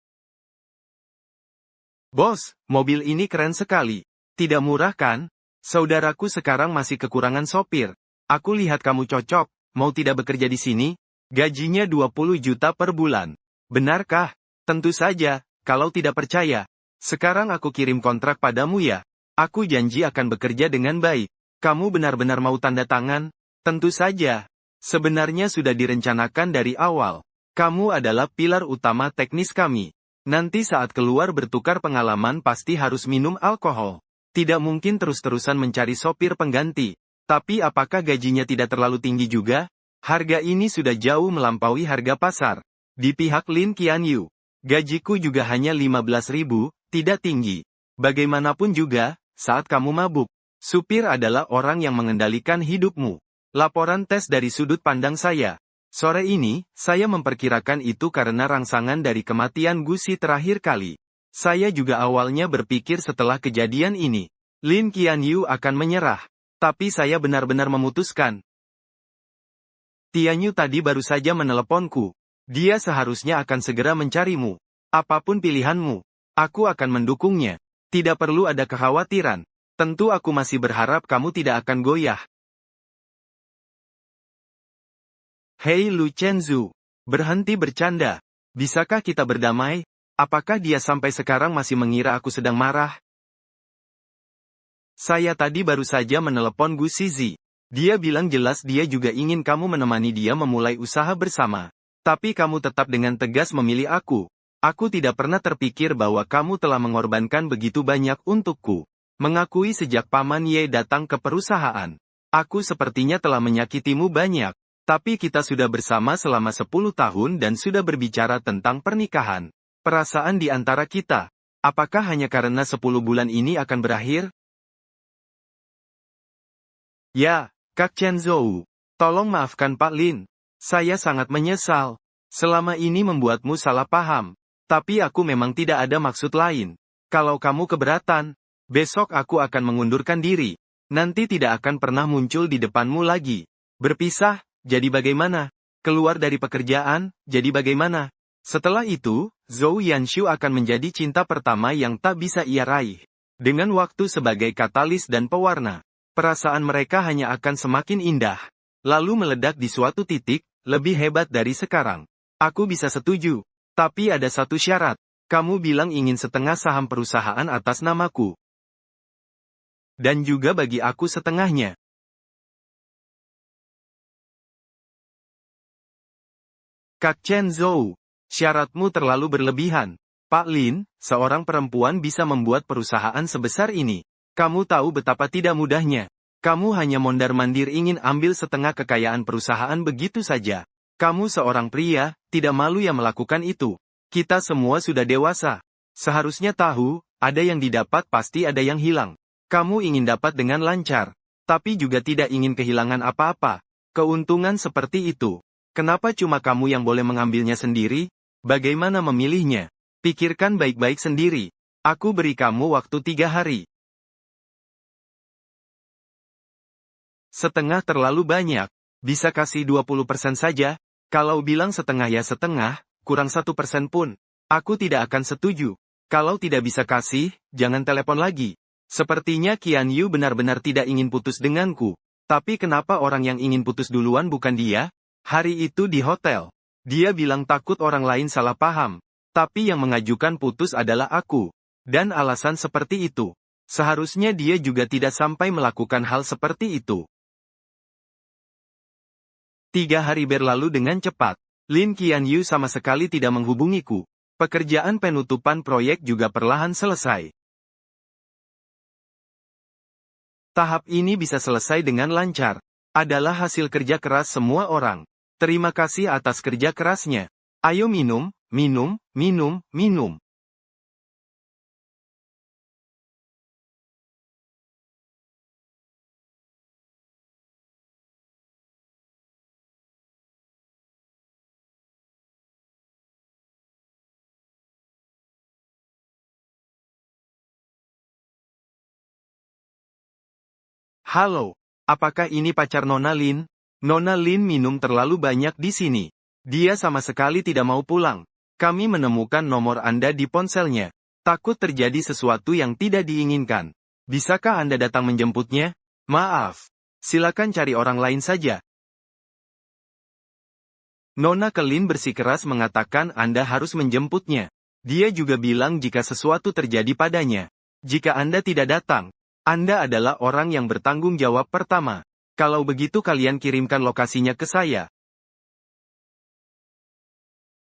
Bos, mobil ini keren sekali. Tidak murah kan? Saudaraku sekarang masih kekurangan sopir. Aku lihat kamu cocok, mau tidak bekerja di sini? Gajinya 20 juta per bulan. Benarkah? Tentu saja, kalau tidak percaya. Sekarang aku kirim kontrak padamu ya. Aku janji akan bekerja dengan baik. Kamu benar-benar mau tanda tangan? Tentu saja. Sebenarnya sudah direncanakan dari awal. Kamu adalah pilar utama teknis kami. Nanti saat keluar bertukar pengalaman pasti harus minum alkohol. Tidak mungkin terus-terusan mencari sopir pengganti. Tapi apakah gajinya tidak terlalu tinggi juga? Harga ini sudah jauh melampaui harga pasar. Di pihak Lin Qianyu, gajiku juga hanya 15.000, tidak tinggi. Bagaimanapun juga, saat kamu mabuk, supir adalah orang yang mengendalikan hidupmu. Laporan tes dari sudut pandang saya. Sore ini, saya memperkirakan itu karena rangsangan dari kematian Gusi terakhir kali. Saya juga awalnya berpikir setelah kejadian ini, Lin Qianyu akan menyerah. Tapi saya benar-benar memutuskan. Tianyu tadi baru saja meneleponku. Dia seharusnya akan segera mencarimu. Apapun pilihanmu, aku akan mendukungnya. Tidak perlu ada kekhawatiran. Tentu aku masih berharap kamu tidak akan goyah. Hei Lu Chenzu, berhenti bercanda. Bisakah kita berdamai? Apakah dia sampai sekarang masih mengira aku sedang marah? Saya tadi baru saja menelepon Gu Shizi. Dia bilang jelas dia juga ingin kamu menemani dia memulai usaha bersama. Tapi kamu tetap dengan tegas memilih aku. Aku tidak pernah terpikir bahwa kamu telah mengorbankan begitu banyak untukku. Mengakui sejak Paman Ye datang ke perusahaan. Aku sepertinya telah menyakitimu banyak. Tapi kita sudah bersama selama 10 tahun dan sudah berbicara tentang pernikahan. Perasaan di antara kita. Apakah hanya karena 10 bulan ini akan berakhir? Ya, Kak Chen Zhou. Tolong maafkan Pak Lin. Saya sangat menyesal. Selama ini membuatmu salah paham. Tapi aku memang tidak ada maksud lain. Kalau kamu keberatan, besok aku akan mengundurkan diri. Nanti tidak akan pernah muncul di depanmu lagi. Berpisah, jadi bagaimana? Keluar dari pekerjaan, jadi bagaimana? Setelah itu, Zhou Yanshu akan menjadi cinta pertama yang tak bisa ia raih. Dengan waktu sebagai katalis dan pewarna, perasaan mereka hanya akan semakin indah. Lalu meledak di suatu titik, lebih hebat dari sekarang. Aku bisa setuju. Tapi ada satu syarat. Kamu bilang ingin setengah saham perusahaan atas namaku. Dan juga bagi aku setengahnya. Kak Chen Zhou, syaratmu terlalu berlebihan. Pak Lin, seorang perempuan bisa membuat perusahaan sebesar ini. Kamu tahu betapa tidak mudahnya. Kamu hanya mondar-mandir ingin ambil setengah kekayaan perusahaan begitu saja. Kamu seorang pria, tidak malu yang melakukan itu. Kita semua sudah dewasa. Seharusnya tahu, ada yang didapat pasti ada yang hilang. Kamu ingin dapat dengan lancar. Tapi juga tidak ingin kehilangan apa-apa. Keuntungan seperti itu. Kenapa cuma kamu yang boleh mengambilnya sendiri? Bagaimana memilihnya? Pikirkan baik-baik sendiri. Aku beri kamu waktu 3 hari. Setengah terlalu banyak. Bisa kasih 20% saja? Kalau bilang setengah ya setengah, kurang 1% pun. Aku tidak akan setuju. Kalau tidak bisa kasih, jangan telepon lagi. Sepertinya Qianyu benar-benar tidak ingin putus denganku. Tapi kenapa orang yang ingin putus duluan bukan dia? Hari itu di hotel. Dia bilang takut orang lain salah paham. Tapi yang mengajukan putus adalah aku. Dan alasan seperti itu. Seharusnya dia juga tidak sampai melakukan hal seperti itu. 3 hari berlalu dengan cepat. Lin Qianyu sama sekali tidak menghubungiku. Pekerjaan penutupan proyek juga perlahan selesai. Tahap ini bisa selesai dengan lancar. Adalah hasil kerja keras semua orang. Terima kasih atas kerja kerasnya. Ayo minum, minum, minum, minum. Halo, apakah ini pacar Nona Lin? Nona Lin minum terlalu banyak di sini. Dia sama sekali tidak mau pulang. Kami menemukan nomor Anda di ponselnya. Takut terjadi sesuatu yang tidak diinginkan. Bisakah Anda datang menjemputnya? Maaf. Silakan cari orang lain saja. Nona Kelin bersikeras mengatakan Anda harus menjemputnya. Dia juga bilang jika sesuatu terjadi padanya. Jika Anda tidak datang, Anda adalah orang yang bertanggung jawab pertama. Kalau begitu kalian kirimkan lokasinya ke saya.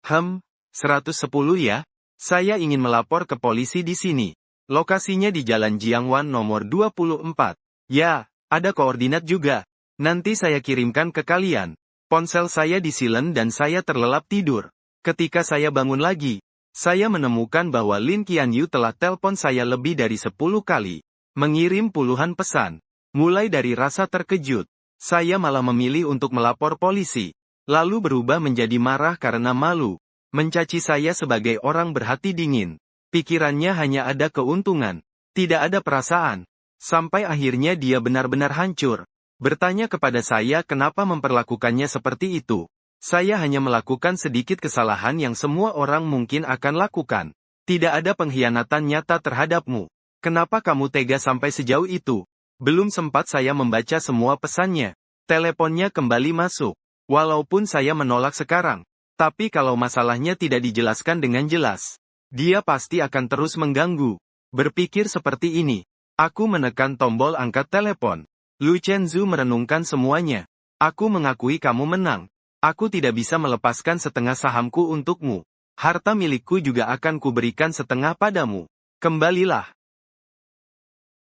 110 ya? Saya ingin melapor ke polisi di sini. Lokasinya di Jalan Jiangwan nomor 24. Ya, ada koordinat juga. Nanti saya kirimkan ke kalian. Ponsel saya disilen dan saya terlelap tidur. Ketika saya bangun lagi, saya menemukan bahwa Lin Qianyu telah telepon saya lebih dari 10 kali. Mengirim puluhan pesan. Mulai dari rasa terkejut, saya malah memilih untuk melapor polisi. Lalu berubah menjadi marah karena malu. Mencaci saya sebagai orang berhati dingin. Pikirannya hanya ada keuntungan. Tidak ada perasaan. Sampai akhirnya dia benar-benar hancur. Bertanya kepada saya kenapa memperlakukannya seperti itu. Saya hanya melakukan sedikit kesalahan yang semua orang mungkin akan lakukan. Tidak ada pengkhianatan nyata terhadapmu. Kenapa kamu tega sampai sejauh itu? Belum sempat saya membaca semua pesannya. Teleponnya kembali masuk. Walaupun saya menolak sekarang. Tapi kalau masalahnya tidak dijelaskan dengan jelas, dia pasti akan terus mengganggu. Berpikir seperti ini. Aku menekan tombol angkat telepon. Lu Chenzu merenungkan semuanya. Aku mengakui kamu menang. Aku tidak bisa melepaskan setengah sahamku untukmu. Harta milikku juga akan kuberikan setengah padamu. Kembalilah.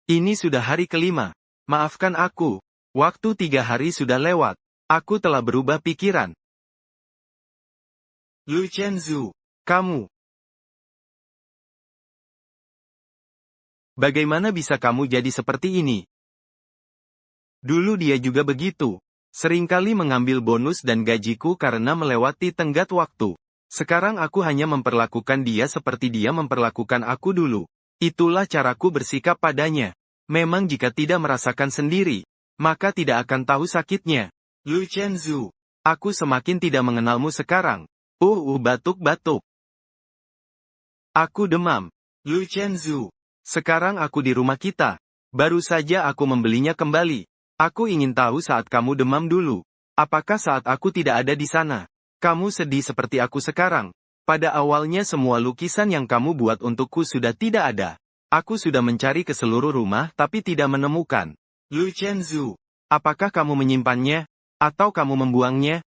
Ini sudah hari kelima. Maafkan aku. Waktu 3 hari sudah lewat. Aku telah berubah pikiran. Lu Chenzu, kamu. Bagaimana bisa kamu jadi seperti ini? Dulu dia juga begitu. Seringkali mengambil bonus dan gajiku karena melewati tenggat waktu. Sekarang aku hanya memperlakukan dia seperti dia memperlakukan aku dulu. Itulah caraku bersikap padanya. Memang jika tidak merasakan sendiri, maka tidak akan tahu sakitnya. Lu Chenzu, aku semakin tidak mengenalmu sekarang. Batuk-batuk. Aku demam. Lu Chenzu, sekarang aku di rumah kita. Baru saja aku membelinya kembali. Aku ingin tahu saat kamu demam dulu. Apakah saat aku tidak ada di sana? Kamu sedih seperti aku sekarang. Pada awalnya semua lukisan yang kamu buat untukku sudah tidak ada. Aku sudah mencari ke seluruh rumah tapi tidak menemukan. Lu Chenzu, apakah kamu menyimpannya? Atau kamu membuangnya?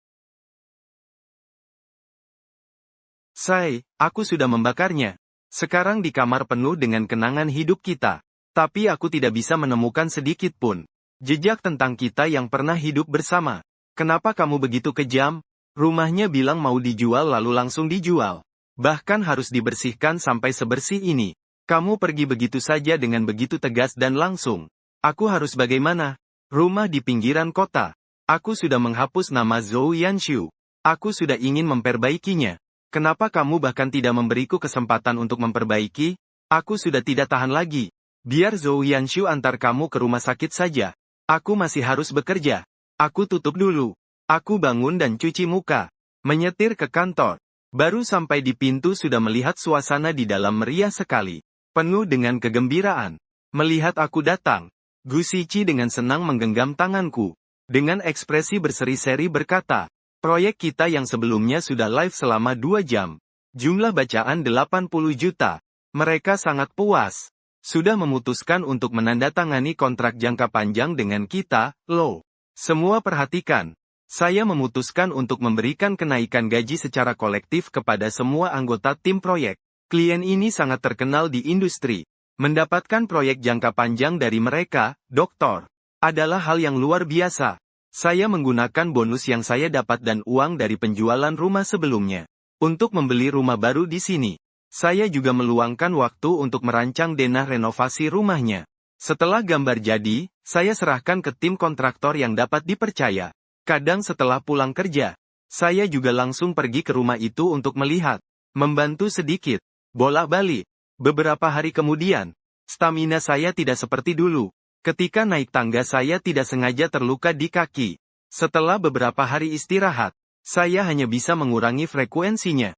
Aku sudah membakarnya. Sekarang di kamar penuh dengan kenangan hidup kita. Tapi aku tidak bisa menemukan sedikit pun jejak tentang kita yang pernah hidup bersama. Kenapa kamu begitu kejam? Rumahnya bilang mau dijual lalu langsung dijual. Bahkan harus dibersihkan sampai sebersih ini. Kamu pergi begitu saja dengan begitu tegas dan langsung. Aku harus bagaimana? Rumah di pinggiran kota. Aku sudah menghapus nama Zhou Yanshu. Aku sudah ingin memperbaikinya. Kenapa kamu bahkan tidak memberiku kesempatan untuk memperbaiki? Aku sudah tidak tahan lagi. Biar Zhou Yanshu antar kamu ke rumah sakit saja. Aku masih harus bekerja. Aku tutup dulu. Aku bangun dan cuci muka. Menyetir ke kantor. Baru sampai di pintu sudah melihat suasana di dalam meriah sekali. Penuh dengan kegembiraan. Melihat aku datang, Gu Shiqi dengan senang menggenggam tanganku. Dengan ekspresi berseri-seri berkata, proyek kita yang sebelumnya sudah live selama 2 jam. Jumlah bacaan 80 juta. Mereka sangat puas. Sudah memutuskan untuk menandatangani kontrak jangka panjang dengan kita, loh. Semua perhatikan. Saya memutuskan untuk memberikan kenaikan gaji secara kolektif kepada semua anggota tim proyek. Klien ini sangat terkenal di industri. Mendapatkan proyek jangka panjang dari mereka, Doktor, adalah hal yang luar biasa. Saya menggunakan bonus yang saya dapat dan uang dari penjualan rumah sebelumnya untuk membeli rumah baru di sini. Saya juga meluangkan waktu untuk merancang denah renovasi rumahnya. Setelah gambar jadi, saya serahkan ke tim kontraktor yang dapat dipercaya. Kadang setelah pulang kerja, saya juga langsung pergi ke rumah itu untuk melihat, membantu sedikit, bolak-balik. Beberapa hari kemudian, stamina saya tidak seperti dulu. Ketika naik tangga saya tidak sengaja terluka di kaki. Setelah beberapa hari istirahat, saya hanya bisa mengurangi frekuensinya.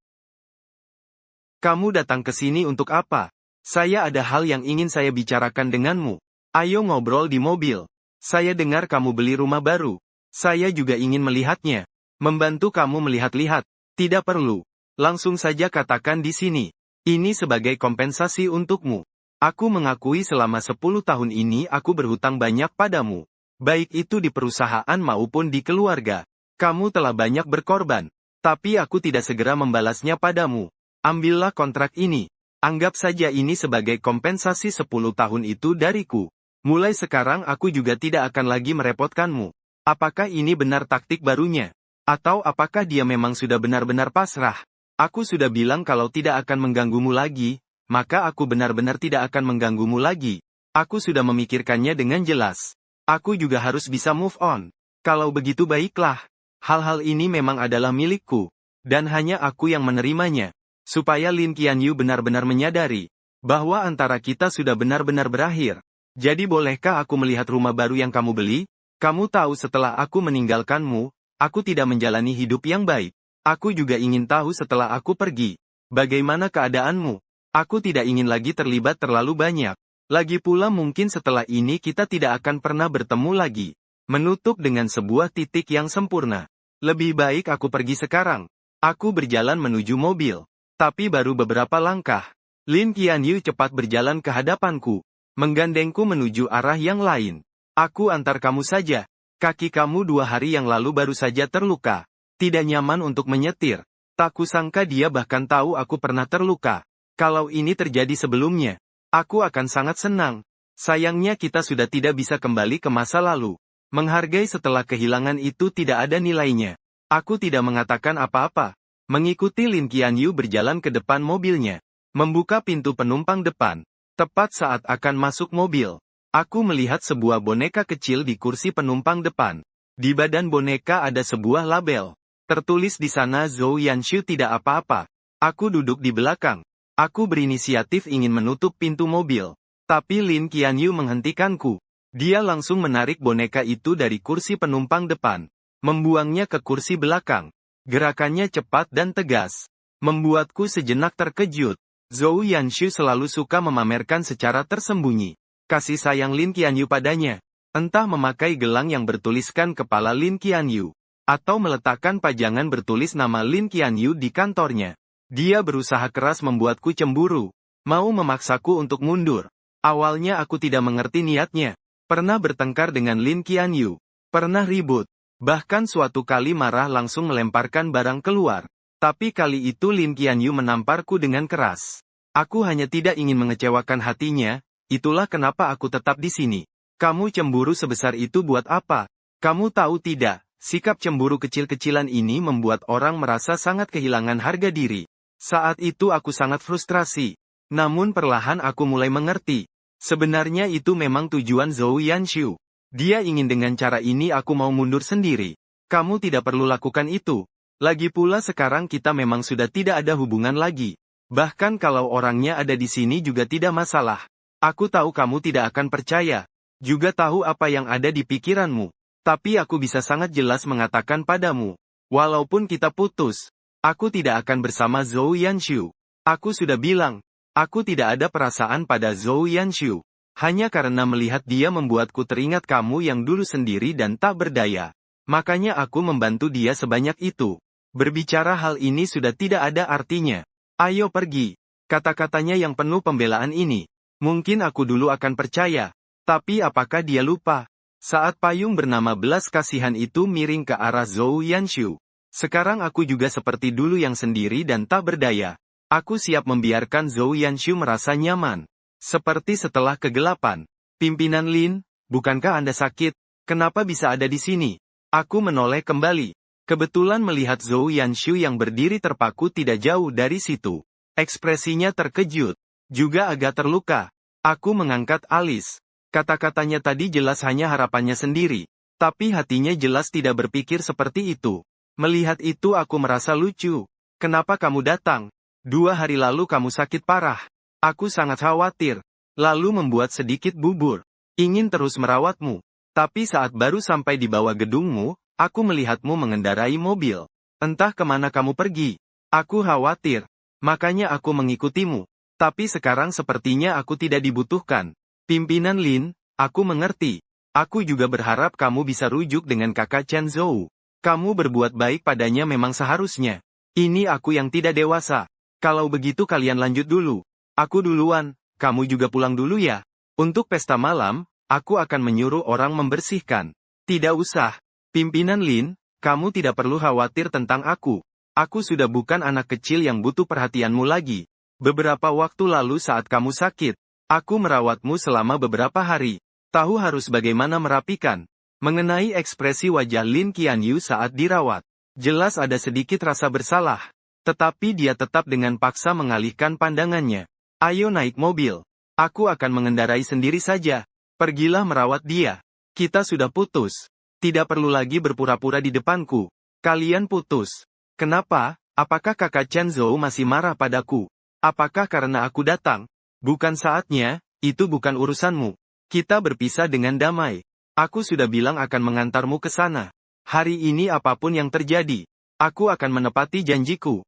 Kamu datang ke sini untuk apa? Saya ada hal yang ingin saya bicarakan denganmu. Ayo ngobrol di mobil. Saya dengar kamu beli rumah baru. Saya juga ingin melihatnya. Membantu kamu melihat-lihat. Tidak perlu. Langsung saja katakan di sini. Ini sebagai kompensasi untukmu. Aku mengakui selama 10 tahun ini aku berhutang banyak padamu. Baik itu di perusahaan maupun di keluarga. Kamu telah banyak berkorban. Tapi aku tidak segera membalasnya padamu. Ambillah kontrak ini. Anggap saja ini sebagai kompensasi 10 tahun itu dariku. Mulai sekarang aku juga tidak akan lagi merepotkanmu. Apakah ini benar taktik barunya? Atau apakah dia memang sudah benar-benar pasrah? Aku sudah bilang kalau tidak akan mengganggumu lagi, maka aku benar-benar tidak akan mengganggumu lagi. Aku sudah memikirkannya dengan jelas. Aku juga harus bisa move on. Kalau begitu baiklah. Hal-hal ini memang adalah milikku. Dan hanya aku yang menerimanya. Supaya Lin Qianyu benar-benar menyadari bahwa antara kita sudah benar-benar berakhir. Jadi bolehkah aku melihat rumah baru yang kamu beli? Kamu tahu setelah aku meninggalkanmu, aku tidak menjalani hidup yang baik. Aku juga ingin tahu setelah aku pergi. Bagaimana keadaanmu? Aku tidak ingin lagi terlibat terlalu banyak. Lagi pula mungkin setelah ini kita tidak akan pernah bertemu lagi. Menutup dengan sebuah titik yang sempurna. Lebih baik aku pergi sekarang. Aku berjalan menuju mobil. Tapi baru beberapa langkah. Lin Qianyu cepat berjalan ke hadapanku. Menggandengku menuju arah yang lain. Aku antar kamu saja. Kaki kamu 2 hari yang lalu baru saja terluka. Tidak nyaman untuk menyetir. Tak kusangka dia bahkan tahu aku pernah terluka. Kalau ini terjadi sebelumnya, aku akan sangat senang. Sayangnya kita sudah tidak bisa kembali ke masa lalu. Menghargai setelah kehilangan itu tidak ada nilainya. Aku tidak mengatakan apa-apa. Mengikuti Lin Qianyu berjalan ke depan mobilnya. Membuka pintu penumpang depan. Tepat saat akan masuk mobil, aku melihat sebuah boneka kecil di kursi penumpang depan. Di badan boneka ada sebuah label. Tertulis di sana Zhou Yanshu tidak apa-apa. Aku duduk di belakang. Aku berinisiatif ingin menutup pintu mobil. Tapi Lin Qianyu menghentikanku. Dia langsung menarik boneka itu dari kursi penumpang depan. Membuangnya ke kursi belakang. Gerakannya cepat dan tegas. Membuatku sejenak terkejut. Zhou Yanshu selalu suka memamerkan secara tersembunyi kasih sayang Lin Qianyu padanya. Entah memakai gelang yang bertuliskan kepala Lin Qianyu, atau meletakkan pajangan bertulis nama Lin Qianyu di kantornya. Dia berusaha keras membuatku cemburu, mau memaksaku untuk mundur. Awalnya aku tidak mengerti niatnya. Pernah bertengkar dengan Lin Qianyu, pernah ribut, bahkan suatu kali marah langsung melemparkan barang keluar. Tapi kali itu Lin Qianyu menamparku dengan keras. Aku hanya tidak ingin mengecewakan hatinya, itulah kenapa aku tetap di sini. Kamu cemburu sebesar itu buat apa? Kamu tahu tidak, sikap cemburu kecil-kecilan ini membuat orang merasa sangat kehilangan harga diri. Saat itu aku sangat frustrasi. Namun perlahan aku mulai mengerti. Sebenarnya itu memang tujuan Zhou Yanshu. Dia ingin dengan cara ini aku mau mundur sendiri. Kamu tidak perlu lakukan itu. Lagi pula sekarang kita memang sudah tidak ada hubungan lagi. Bahkan kalau orangnya ada di sini juga tidak masalah. Aku tahu kamu tidak akan percaya. Juga tahu apa yang ada di pikiranmu. Tapi aku bisa sangat jelas mengatakan padamu. Walaupun kita putus, aku tidak akan bersama Zhou Yanshu. Aku sudah bilang, aku tidak ada perasaan pada Zhou Yanshu. Hanya karena melihat dia membuatku teringat kamu yang dulu sendiri dan tak berdaya. Makanya aku membantu dia sebanyak itu. Berbicara hal ini sudah tidak ada artinya. Ayo pergi. Kata-katanya yang penuh pembelaan ini. Mungkin aku dulu akan percaya. Tapi apakah dia lupa? Saat payung bernama belas kasihan itu miring ke arah Zhou Yanshu. Sekarang aku juga seperti dulu yang sendiri dan tak berdaya. Aku siap membiarkan Zhou Yanshu merasa nyaman. Seperti setelah kegelapan. Pimpinan Lin, bukankah Anda sakit? Kenapa bisa ada di sini? Aku menoleh kembali. Kebetulan melihat Zhou Yanshu yang berdiri terpaku tidak jauh dari situ. Ekspresinya terkejut. Juga agak terluka. Aku mengangkat alis. Kata-katanya tadi jelas hanya harapannya sendiri. Tapi hatinya jelas tidak berpikir seperti itu. Melihat itu aku merasa lucu. Kenapa kamu datang? 2 hari lalu kamu sakit parah. Aku sangat khawatir. Lalu membuat sedikit bubur. Ingin terus merawatmu. Tapi saat baru sampai di bawah gedungmu, aku melihatmu mengendarai mobil. Entah kemana kamu pergi. Aku khawatir. Makanya aku mengikutimu. Tapi sekarang sepertinya aku tidak dibutuhkan. Pimpinan Lin, Aku mengerti. Aku juga berharap kamu bisa rujuk dengan kakak Chen Zhou. Kamu berbuat baik padanya memang seharusnya. Ini aku yang tidak dewasa. Kalau begitu kalian lanjut dulu. Aku duluan, kamu juga pulang dulu ya. Untuk pesta malam, aku akan menyuruh orang membersihkan. Tidak usah. Pimpinan Lin, kamu tidak perlu khawatir tentang aku. Aku sudah bukan anak kecil yang butuh perhatianmu lagi. Beberapa waktu lalu saat kamu sakit, aku merawatmu selama beberapa hari. Tahu harus bagaimana merapikan. Mengenai ekspresi wajah Lin Qianyu saat dirawat, jelas ada sedikit rasa bersalah. Tetapi dia tetap dengan paksa mengalihkan pandangannya. Ayo naik mobil. Aku akan mengendarai sendiri saja. Pergilah merawat dia. Kita sudah putus. Tidak perlu lagi berpura-pura di depanku. Kalian putus. Kenapa? Apakah kakak Chen Zhou masih marah padaku? Apakah karena aku datang? Bukan saatnya, itu bukan urusanmu. Kita berpisah dengan damai. Aku sudah bilang akan mengantarmu ke sana. Hari ini apapun yang terjadi, aku akan menepati janjiku.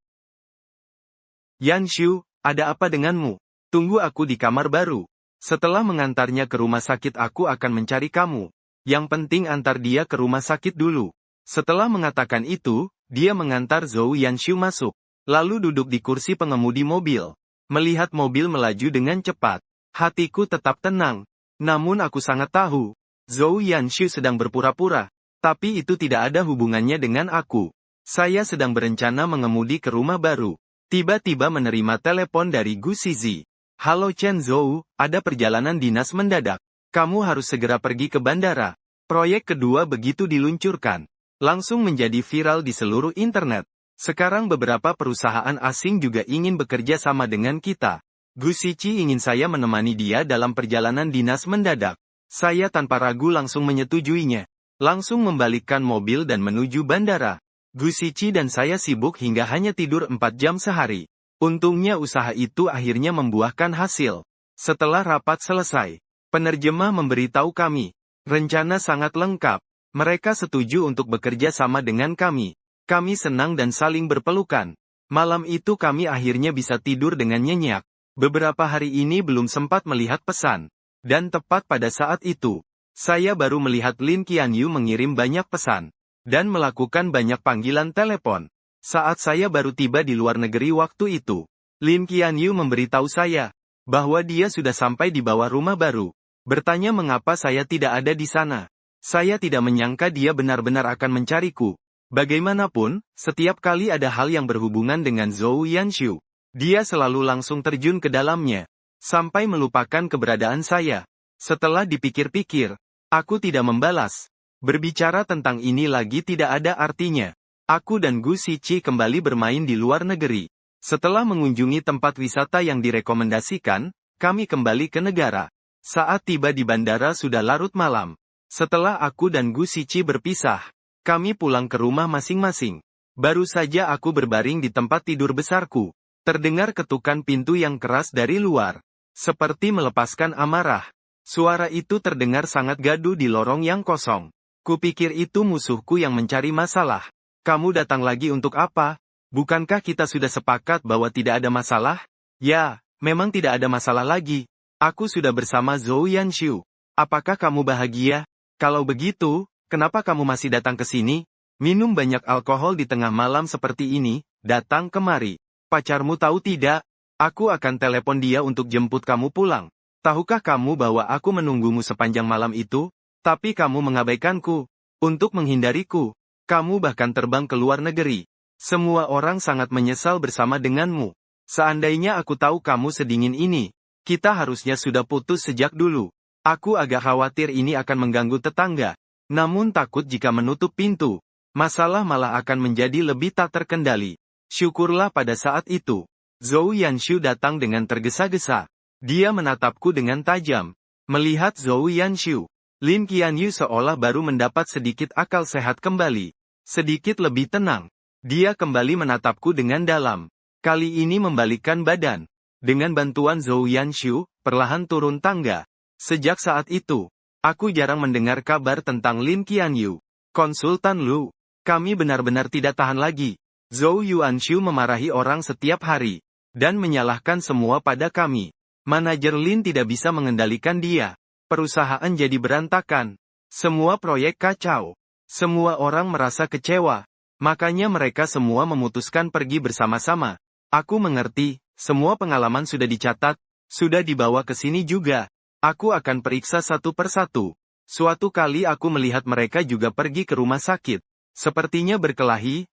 Yanshu, ada apa denganmu? Tunggu aku di kamar baru. Setelah mengantarnya ke rumah sakit aku akan mencari kamu. Yang penting antar dia ke rumah sakit dulu. Setelah mengatakan itu, dia mengantar Zhou Yanshu masuk. Lalu duduk di kursi pengemudi mobil. Melihat mobil melaju dengan cepat, hatiku tetap tenang. Namun aku sangat tahu, Zhou Yanshu sedang berpura-pura. Tapi itu tidak ada hubungannya dengan aku. Saya sedang berencana mengemudi ke rumah baru. Tiba-tiba menerima telepon dari Gu Shizi. Halo Chen Zhou, ada perjalanan dinas mendadak. Kamu harus segera pergi ke bandara. Proyek kedua begitu diluncurkan, langsung menjadi viral di seluruh internet. Sekarang beberapa perusahaan asing juga ingin bekerja sama dengan kita. Gu Shiqi ingin saya menemani dia dalam perjalanan dinas mendadak. Saya tanpa ragu langsung menyetujuinya. Langsung membalikkan mobil dan menuju bandara. Gu Shiqi dan saya sibuk hingga hanya tidur 4 jam sehari. Untungnya usaha itu akhirnya membuahkan hasil. Setelah rapat selesai, penerjemah memberitahu kami, rencana sangat lengkap. Mereka setuju untuk bekerja sama dengan kami. Kami senang dan saling berpelukan. Malam itu kami akhirnya bisa tidur dengan nyenyak. Beberapa hari ini belum sempat melihat pesan. Dan tepat pada saat itu, saya baru melihat Lin Qianyu mengirim banyak pesan. Dan melakukan banyak panggilan telepon. Saat saya baru tiba di luar negeri waktu itu, Lin Qianyu memberitahu saya bahwa dia sudah sampai di bawah rumah baru. Bertanya mengapa saya tidak ada di sana. Saya tidak menyangka dia benar-benar akan mencariku. Bagaimanapun, setiap kali ada hal yang berhubungan dengan Zhou Yanshu, dia selalu langsung terjun ke dalamnya, sampai melupakan keberadaan saya. Setelah dipikir-pikir, aku tidak membalas. Berbicara tentang ini lagi tidak ada artinya. Aku dan Gu Shiqi kembali bermain di luar negeri. Setelah mengunjungi tempat wisata yang direkomendasikan, kami kembali ke negara. Saat tiba di bandara sudah larut malam. Setelah aku dan Gu Shiqi berpisah, kami pulang ke rumah masing-masing. Baru saja aku berbaring di tempat tidur besarku. Terdengar ketukan pintu yang keras dari luar. Seperti melepaskan amarah. Suara itu terdengar sangat gaduh di lorong yang kosong. Kupikir itu musuhku yang mencari masalah. Kamu datang lagi untuk apa? Bukankah kita sudah sepakat bahwa tidak ada masalah? Ya, memang tidak ada masalah lagi. Aku sudah bersama Zhou Yanshu. Apakah kamu bahagia? Kalau begitu, kenapa kamu masih datang ke sini? Minum banyak alkohol di tengah malam seperti ini, datang kemari. Pacarmu tahu tidak? Aku akan telepon dia untuk jemput kamu pulang. Tahukah kamu bahwa aku menunggumu sepanjang malam itu? Tapi kamu mengabaikanku. Untuk menghindariku, kamu bahkan terbang ke luar negeri. Semua orang sangat menyesal bersama denganmu. Seandainya aku tahu kamu sedingin ini, kita harusnya sudah putus sejak dulu. Aku agak khawatir ini akan mengganggu tetangga. Namun takut jika menutup pintu, masalah malah akan menjadi lebih tak terkendali. Syukurlah pada saat itu, Zhou Yanshu datang dengan tergesa-gesa. Dia menatapku dengan tajam. Melihat Zhou Yanshu, Lin Qianyu seolah baru mendapat sedikit akal sehat kembali. Sedikit lebih tenang. Dia kembali menatapku dengan dalam. Kali ini membalikkan badan. Dengan bantuan Zhou Yanshu, perlahan turun tangga. Sejak saat itu, aku jarang mendengar kabar tentang Lin Qianyu. Konsultan Lu, kami benar-benar tidak tahan lagi. Zhou Yanshu memarahi orang setiap hari. Dan menyalahkan semua pada kami. Manajer Lin tidak bisa mengendalikan dia. Perusahaan jadi berantakan. Semua proyek kacau. Semua orang merasa kecewa. Makanya mereka semua memutuskan pergi bersama-sama. Aku mengerti, semua pengalaman sudah dicatat, sudah dibawa ke sini juga. Aku akan periksa satu persatu. Suatu kali aku melihat mereka juga pergi ke rumah sakit. Sepertinya berkelahi.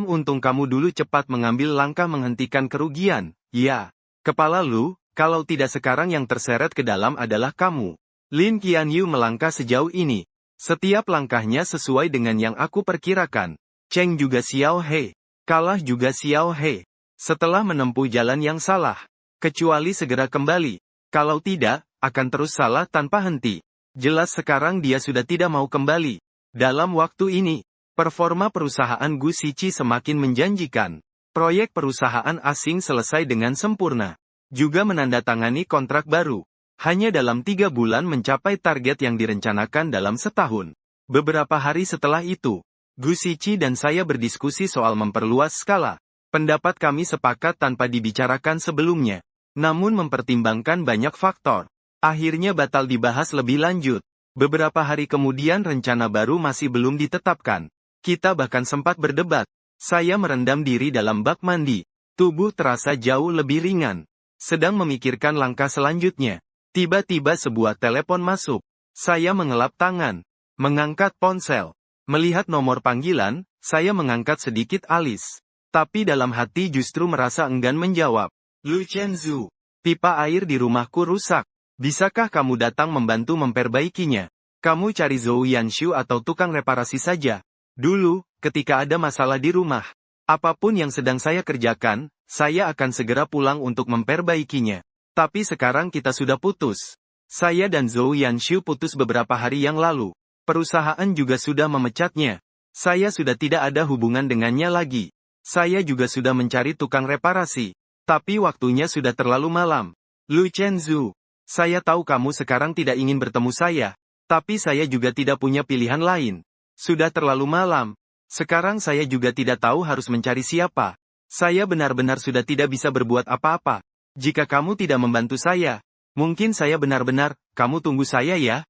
Untung kamu dulu cepat mengambil langkah menghentikan kerugian. Ya. Kepala Lu, kalau tidak sekarang yang terseret ke dalam adalah kamu. Lin Qianyu melangkah sejauh ini. Setiap langkahnya sesuai dengan yang aku perkirakan. Cheng juga Xiao He. Kalah juga Xiao He. Setelah menempuh jalan yang salah. Kecuali segera kembali. Kalau tidak, akan terus salah tanpa henti. Jelas sekarang dia sudah tidak mau kembali. Dalam waktu ini, performa perusahaan Gu Shiqi semakin menjanjikan. Proyek perusahaan asing selesai dengan sempurna. Juga menandatangani kontrak baru. Hanya dalam 3 bulan mencapai target yang direncanakan dalam setahun. Beberapa hari setelah itu, Gu Shiqi dan saya berdiskusi soal memperluas skala. Pendapat kami sepakat tanpa dibicarakan sebelumnya. Namun mempertimbangkan banyak faktor. Akhirnya batal dibahas lebih lanjut. Beberapa hari kemudian rencana baru masih belum ditetapkan. Kita bahkan sempat berdebat. Saya merendam diri dalam bak mandi. Tubuh terasa jauh lebih ringan. Sedang memikirkan langkah selanjutnya. Tiba-tiba sebuah telepon masuk. Saya mengelap tangan. Mengangkat ponsel. Melihat nomor panggilan, saya mengangkat sedikit alis. Tapi dalam hati justru merasa enggan menjawab. Lu Chenzu, pipa air di rumahku rusak. Bisakah kamu datang membantu memperbaikinya? Kamu cari Zhou Yanshu atau tukang reparasi saja. Dulu, ketika ada masalah di rumah, apapun yang sedang saya kerjakan, saya akan segera pulang untuk memperbaikinya. Tapi sekarang kita sudah putus. Saya dan Zhou Yanshu putus beberapa hari yang lalu. Perusahaan juga sudah memecatnya. Saya sudah tidak ada hubungan dengannya lagi. Saya juga sudah mencari tukang reparasi. Tapi waktunya sudah terlalu malam. Lu Chenzu, saya tahu kamu sekarang tidak ingin bertemu saya. Tapi saya juga tidak punya pilihan lain. Sudah terlalu malam. Sekarang saya juga tidak tahu harus mencari siapa. Saya benar-benar sudah tidak bisa berbuat apa-apa. Jika kamu tidak membantu saya, mungkin saya benar-benar, kamu tunggu saya ya.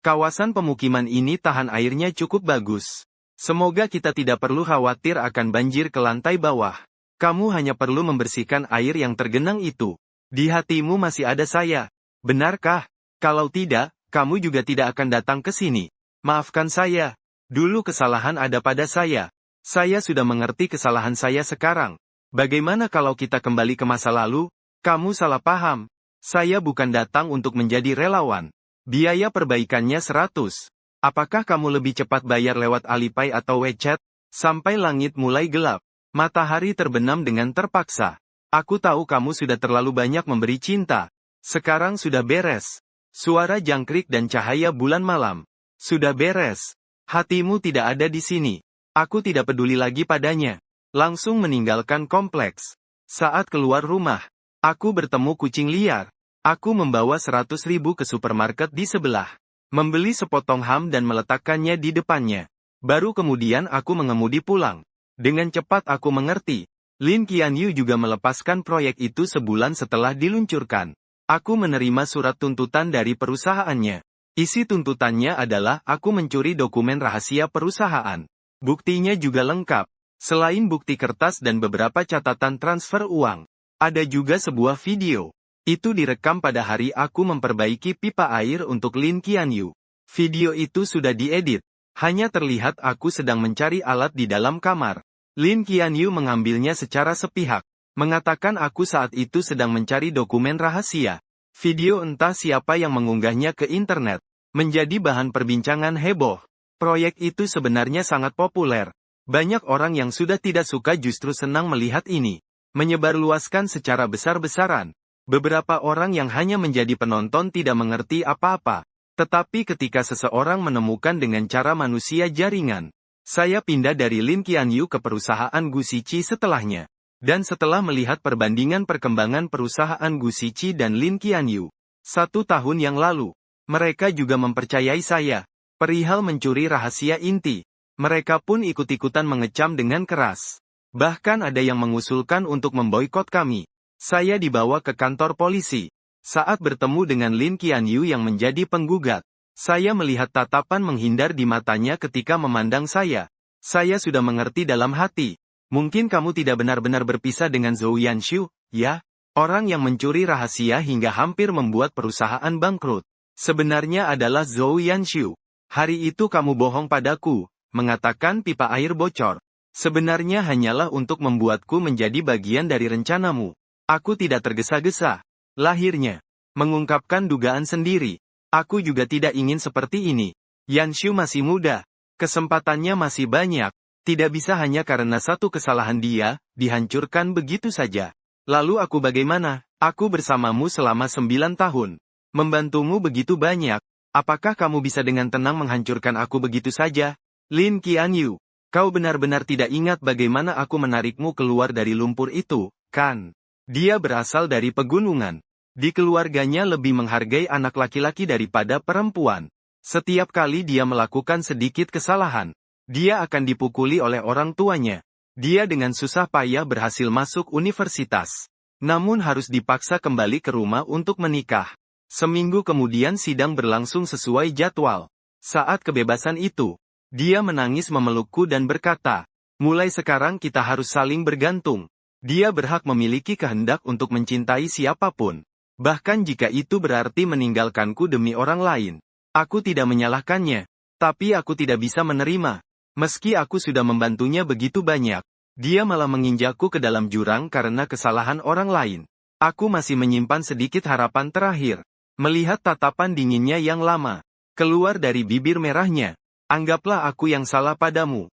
Kawasan pemukiman ini tahan airnya cukup bagus. Semoga kita tidak perlu khawatir akan banjir ke lantai bawah. Kamu hanya perlu membersihkan air yang tergenang itu. Di hatimu masih ada saya. Benarkah? Kalau tidak, kamu juga tidak akan datang ke sini. Maafkan saya. Dulu kesalahan ada pada saya. Saya sudah mengerti kesalahan saya sekarang. Bagaimana kalau kita kembali ke masa lalu? Kamu salah paham. Saya bukan datang untuk menjadi relawan. Biaya perbaikannya 100. Apakah kamu lebih cepat bayar lewat Alipay atau WeChat? Sampai langit mulai gelap. Matahari terbenam dengan terpaksa. Aku tahu kamu sudah terlalu banyak memberi cinta. Sekarang sudah beres. Suara jangkrik dan cahaya bulan malam. Sudah beres. Hatimu tidak ada di sini. Aku tidak peduli lagi padanya. Langsung meninggalkan kompleks. Saat keluar rumah, aku bertemu kucing liar. Aku membawa 100.000 ke supermarket di sebelah. Membeli sepotong ham dan meletakkannya di depannya. Baru kemudian aku mengemudi pulang. Dengan cepat aku mengerti. Lin Qianyu juga melepaskan proyek itu sebulan setelah diluncurkan. Aku menerima surat tuntutan dari perusahaannya. Isi tuntutannya adalah aku mencuri dokumen rahasia perusahaan. Buktinya juga lengkap. Selain bukti kertas dan beberapa catatan transfer uang, ada juga sebuah video. Itu direkam pada hari aku memperbaiki pipa air untuk Lin Qianyu. Video itu sudah diedit. Hanya terlihat aku sedang mencari alat di dalam kamar. Lin Qianyu mengambilnya secara sepihak. Mengatakan aku saat itu sedang mencari dokumen rahasia. Video entah siapa yang mengunggahnya ke internet. Menjadi bahan perbincangan heboh. Proyek itu sebenarnya sangat populer. Banyak orang yang sudah tidak suka justru senang melihat ini. Menyebarluaskan secara besar-besaran. Beberapa orang yang hanya menjadi penonton tidak mengerti apa-apa. Tetapi ketika seseorang menemukan dengan cara manusia jaringan, saya pindah dari Lin Qianyu ke perusahaan Gu Shiqi setelahnya. Dan setelah melihat perbandingan perkembangan perusahaan Gu Shiqi dan Lin Qianyu, 1 tahun yang lalu, mereka juga mempercayai saya. Perihal mencuri rahasia inti, mereka pun ikut-ikutan mengecam dengan keras. Bahkan ada yang mengusulkan untuk memboikot kami. Saya dibawa ke kantor polisi. Saat bertemu dengan Lin Qianyu yang menjadi penggugat, saya melihat tatapan menghindar di matanya ketika memandang saya. Saya sudah mengerti dalam hati. Mungkin kamu tidak benar-benar berpisah dengan Zhou Yanshu, ya? Orang yang mencuri rahasia hingga hampir membuat perusahaan bangkrut. Sebenarnya adalah Zhou Yanshu. Hari itu kamu bohong padaku, mengatakan pipa air bocor. Sebenarnya hanyalah untuk membuatku menjadi bagian dari rencanamu. Aku tidak tergesa-gesa. Lahirnya, mengungkapkan dugaan sendiri. Aku juga tidak ingin seperti ini. Yanshu masih muda. Kesempatannya masih banyak. Tidak bisa hanya karena satu kesalahan dia, dihancurkan begitu saja. Lalu aku bagaimana? Aku bersamamu selama 9 tahun. Membantumu begitu banyak. Apakah kamu bisa dengan tenang menghancurkan aku begitu saja? Lin Qianyu, kau benar-benar tidak ingat bagaimana aku menarikmu keluar dari lumpur itu, kan? Dia berasal dari pegunungan. Di keluarganya lebih menghargai anak laki-laki daripada perempuan. Setiap kali dia melakukan sedikit kesalahan, dia akan dipukuli oleh orang tuanya. Dia dengan susah payah berhasil masuk universitas. Namun harus dipaksa kembali ke rumah untuk menikah. Seminggu kemudian sidang berlangsung sesuai jadwal. Saat kebebasan itu, dia menangis memelukku dan berkata, mulai sekarang kita harus saling bergantung. Dia berhak memiliki kehendak untuk mencintai siapapun. Bahkan jika itu berarti meninggalkanku demi orang lain. Aku tidak menyalahkannya. Tapi aku tidak bisa menerima. Meski aku sudah membantunya begitu banyak, dia malah menginjakku ke dalam jurang karena kesalahan orang lain. Aku masih menyimpan sedikit harapan terakhir. Melihat tatapan dinginnya yang lama keluar dari bibir merahnya. Anggaplah aku yang salah padamu.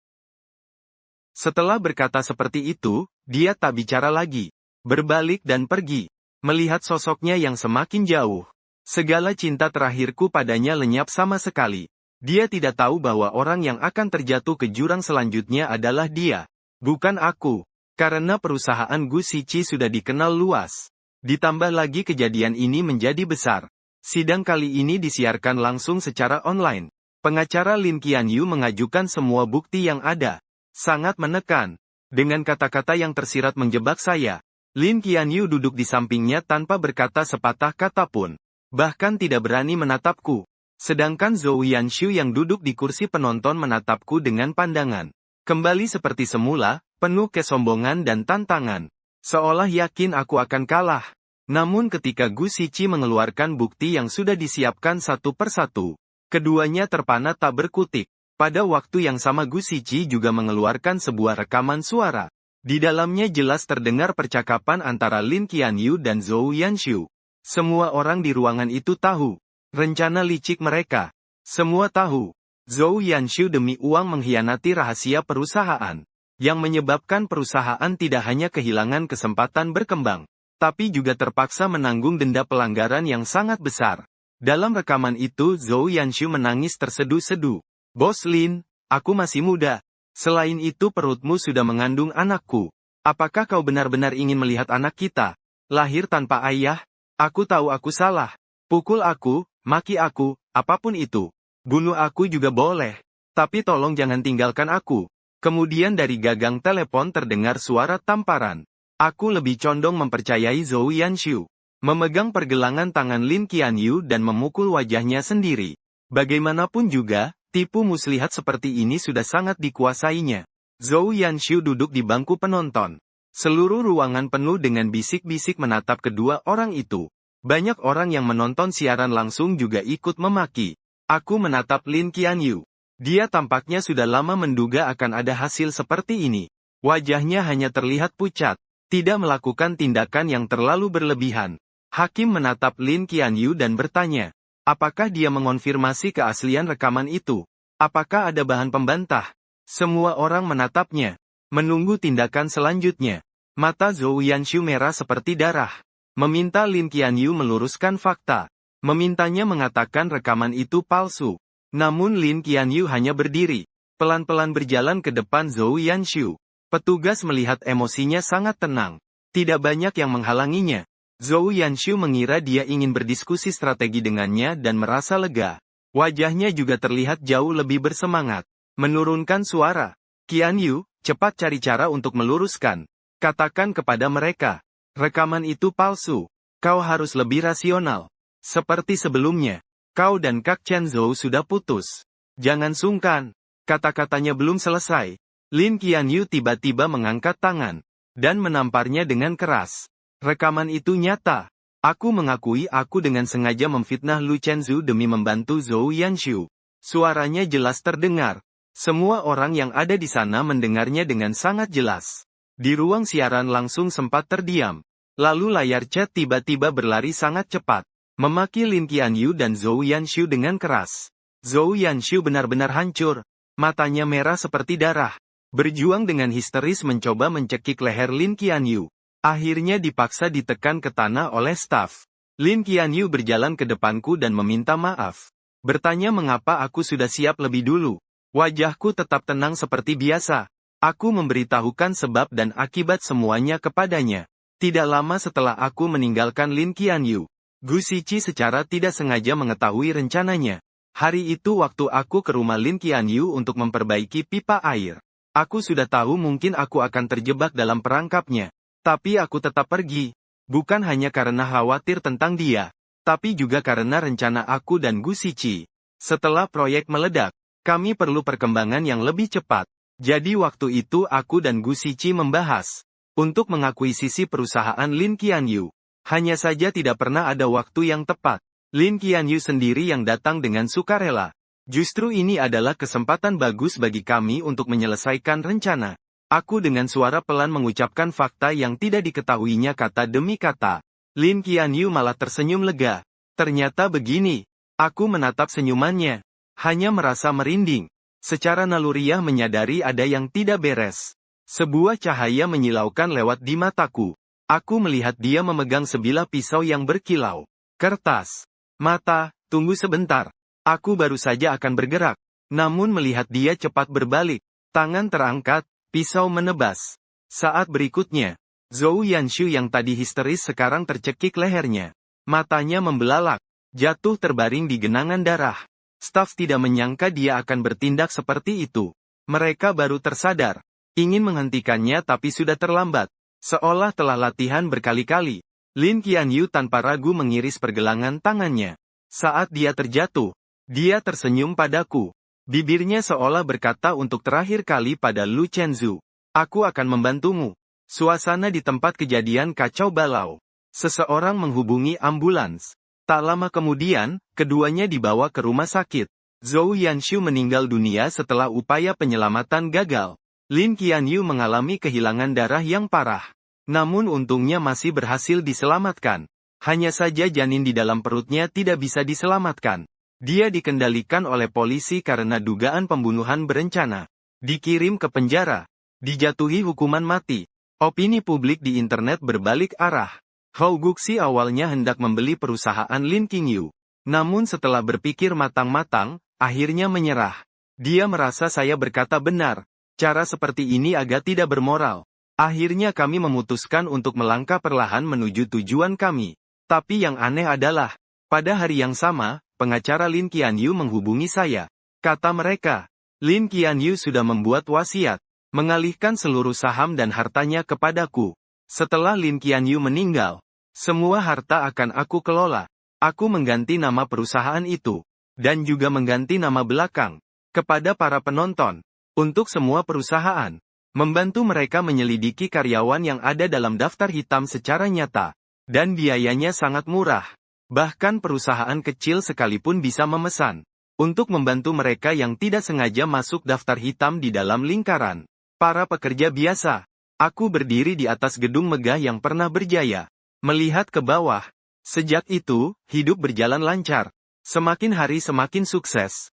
Setelah berkata seperti itu, dia tak bicara lagi. Berbalik dan pergi. Melihat sosoknya yang semakin jauh. Segala cinta terakhirku padanya lenyap sama sekali. Dia tidak tahu bahwa orang yang akan terjatuh ke jurang selanjutnya adalah dia. Bukan aku. Karena perusahaan Gu Shiqi sudah dikenal luas. Ditambah lagi kejadian ini menjadi besar. Sidang kali ini disiarkan langsung secara online. Pengacara Lin Qianyu mengajukan semua bukti yang ada. Sangat menekan. Dengan kata-kata yang tersirat menjebak saya. Lin Qianyu duduk di sampingnya tanpa berkata sepatah kata pun. Bahkan tidak berani menatapku. Sedangkan Zhou Yanshu yang duduk di kursi penonton menatapku dengan pandangan. Kembali seperti semula, penuh kesombongan dan tantangan. Seolah yakin aku akan kalah. Namun ketika Gu Shiqi mengeluarkan bukti yang sudah disiapkan satu persatu, keduanya terpana tak berkutik. Pada waktu yang sama Gu Shiqi juga mengeluarkan sebuah rekaman suara. Di dalamnya jelas terdengar percakapan antara Lin Qianyu dan Zhou Yanshu. Semua orang di ruangan itu tahu. Rencana licik mereka. Semua tahu. Zhou Yanshu demi uang mengkhianati rahasia perusahaan. Yang menyebabkan perusahaan tidak hanya kehilangan kesempatan berkembang, tapi juga terpaksa menanggung denda pelanggaran yang sangat besar. Dalam rekaman itu Zhou Yanshu menangis terseduh-seduh. Bos Lin, aku masih muda. Selain itu perutmu sudah mengandung anakku. Apakah kau benar-benar ingin melihat anak kita lahir tanpa ayah? Aku tahu aku salah. Pukul aku. Maki aku, apapun itu. Bunuh aku juga boleh. Tapi tolong jangan tinggalkan aku. Kemudian dari gagang telepon terdengar suara tamparan. Aku lebih condong mempercayai Zhou Yanshu. Memegang pergelangan tangan Lin Qianyu dan memukul wajahnya sendiri. Bagaimanapun juga, tipu muslihat seperti ini sudah sangat dikuasainya. Zhou Yanshu duduk di bangku penonton. Seluruh ruangan penuh dengan bisik-bisik menatap kedua orang itu. Banyak orang yang menonton siaran langsung juga ikut memaki. Aku menatap Lin Qianyu. Dia tampaknya sudah lama menduga akan ada hasil seperti ini. Wajahnya hanya terlihat pucat. Tidak melakukan tindakan yang terlalu berlebihan. Hakim menatap Lin Qianyu dan bertanya. Apakah dia mengonfirmasi keaslian rekaman itu? Apakah ada bahan pembantah? Semua orang menatapnya. Menunggu tindakan selanjutnya. Mata Zhou Yanshu merah seperti darah. Meminta Lin Qianyu meluruskan fakta. Memintanya mengatakan rekaman itu palsu. Namun Lin Qianyu hanya berdiri. Pelan-pelan berjalan ke depan Zhou Yanshu. Petugas melihat emosinya sangat tenang. Tidak banyak yang menghalanginya. Zhou Yanshu mengira dia ingin berdiskusi strategi dengannya dan merasa lega. Wajahnya juga terlihat jauh lebih bersemangat. Menurunkan suara. Qian Yu, cepat cari cara untuk meluruskan. Katakan kepada mereka. Rekaman itu palsu. Kau harus lebih rasional. Seperti sebelumnya. Kau dan Kak Chen Zhou sudah putus. Jangan sungkan. Kata-katanya belum selesai. Lin Qian Yu tiba-tiba mengangkat tangan. Dan menamparnya dengan keras. Rekaman itu nyata. Aku mengakui aku dengan sengaja memfitnah Lu Chenzu demi membantu Zhou Yanshu. Suaranya jelas terdengar. Semua orang yang ada di sana mendengarnya dengan sangat jelas. Di ruang siaran langsung sempat terdiam. Lalu layar chat tiba-tiba berlari sangat cepat. Memaki Lin Qianyu dan Zhou Yanshu dengan keras. Zhou Yanshu benar-benar hancur. Matanya merah seperti darah. Berjuang dengan histeris mencoba mencekik leher Lin Qianyu. Akhirnya dipaksa ditekan ke tanah oleh staf. Lin Qianyu berjalan ke depanku dan meminta maaf. Bertanya mengapa aku sudah siap lebih dulu. Wajahku tetap tenang seperti biasa. Aku memberitahukan sebab dan akibat semuanya kepadanya. Tidak lama setelah aku meninggalkan Lin Qianyu, Gu Shiqi secara tidak sengaja mengetahui rencananya. Hari itu waktu aku ke rumah Lin Qianyu untuk memperbaiki pipa air. Aku sudah tahu mungkin aku akan terjebak dalam perangkapnya. Tapi aku tetap pergi. Bukan hanya karena khawatir tentang dia. Tapi juga karena rencana aku dan Gu Shiqi. Setelah proyek meledak, kami perlu perkembangan yang lebih cepat. Jadi waktu itu aku dan Gu Shiqi membahas. Untuk mengakuisisi perusahaan Lin Qianyu. Hanya saja tidak pernah ada waktu yang tepat. Lin Qianyu sendiri yang datang dengan sukarela. Justru ini adalah kesempatan bagus bagi kami untuk menyelesaikan rencana. Aku dengan suara pelan mengucapkan fakta yang tidak diketahuinya kata demi kata. Lin Qianyu malah tersenyum lega. Ternyata begini. Aku menatap senyumannya. Hanya merasa merinding. Secara naluriah menyadari ada yang tidak beres. Sebuah cahaya menyilaukan lewat di mataku. Aku melihat dia memegang sebilah pisau yang berkilau. Kertas. Mata, tunggu sebentar. Aku baru saja akan bergerak. Namun melihat dia cepat berbalik. Tangan terangkat. Pisau menebas. Saat berikutnya, Zhou Yanshu yang tadi histeris sekarang tercekik lehernya. Matanya membelalak. Jatuh terbaring di genangan darah. Staf tidak menyangka dia akan bertindak seperti itu. Mereka baru tersadar. Ingin menghentikannya tapi sudah terlambat. Seolah telah latihan berkali-kali. Lin Qianyu tanpa ragu mengiris pergelangan tangannya. Saat dia terjatuh, dia tersenyum padaku. Bibirnya seolah berkata untuk terakhir kali pada Lu Chenzu. Aku akan membantumu. Suasana di tempat kejadian kacau balau. Seseorang menghubungi ambulans. Tak lama kemudian, keduanya dibawa ke rumah sakit. Zhou Yanshu meninggal dunia setelah upaya penyelamatan gagal. Lin Qianyu mengalami kehilangan darah yang parah. Namun untungnya masih berhasil diselamatkan. Hanya saja janin di dalam perutnya tidak bisa diselamatkan. Dia dikendalikan oleh polisi karena dugaan pembunuhan berencana. Dikirim ke penjara. Dijatuhi hukuman mati. Opini publik di internet berbalik arah. Hou Guxi awalnya hendak membeli perusahaan Lin Qingyu. Namun setelah berpikir matang-matang, akhirnya menyerah. Dia merasa saya berkata benar. Cara seperti ini agak tidak bermoral. Akhirnya kami memutuskan untuk melangkah perlahan menuju tujuan kami. Tapi yang aneh adalah, pada hari yang sama, pengacara Lin Qianyu menghubungi saya. Kata mereka, Lin Qianyu sudah membuat wasiat, mengalihkan seluruh saham dan hartanya kepadaku. Setelah Lin Qianyu meninggal, semua harta akan aku kelola. Aku mengganti nama perusahaan itu, dan juga mengganti nama belakang, kepada para penonton, untuk semua perusahaan. Membantu mereka menyelidiki karyawan yang ada dalam daftar hitam secara nyata. Dan biayanya sangat murah. Bahkan perusahaan kecil sekalipun bisa memesan. Untuk membantu mereka yang tidak sengaja masuk daftar hitam di dalam lingkaran. Para pekerja biasa. Aku berdiri di atas gedung megah yang pernah berjaya. Melihat ke bawah. Sejak itu, hidup berjalan lancar. Semakin hari semakin sukses.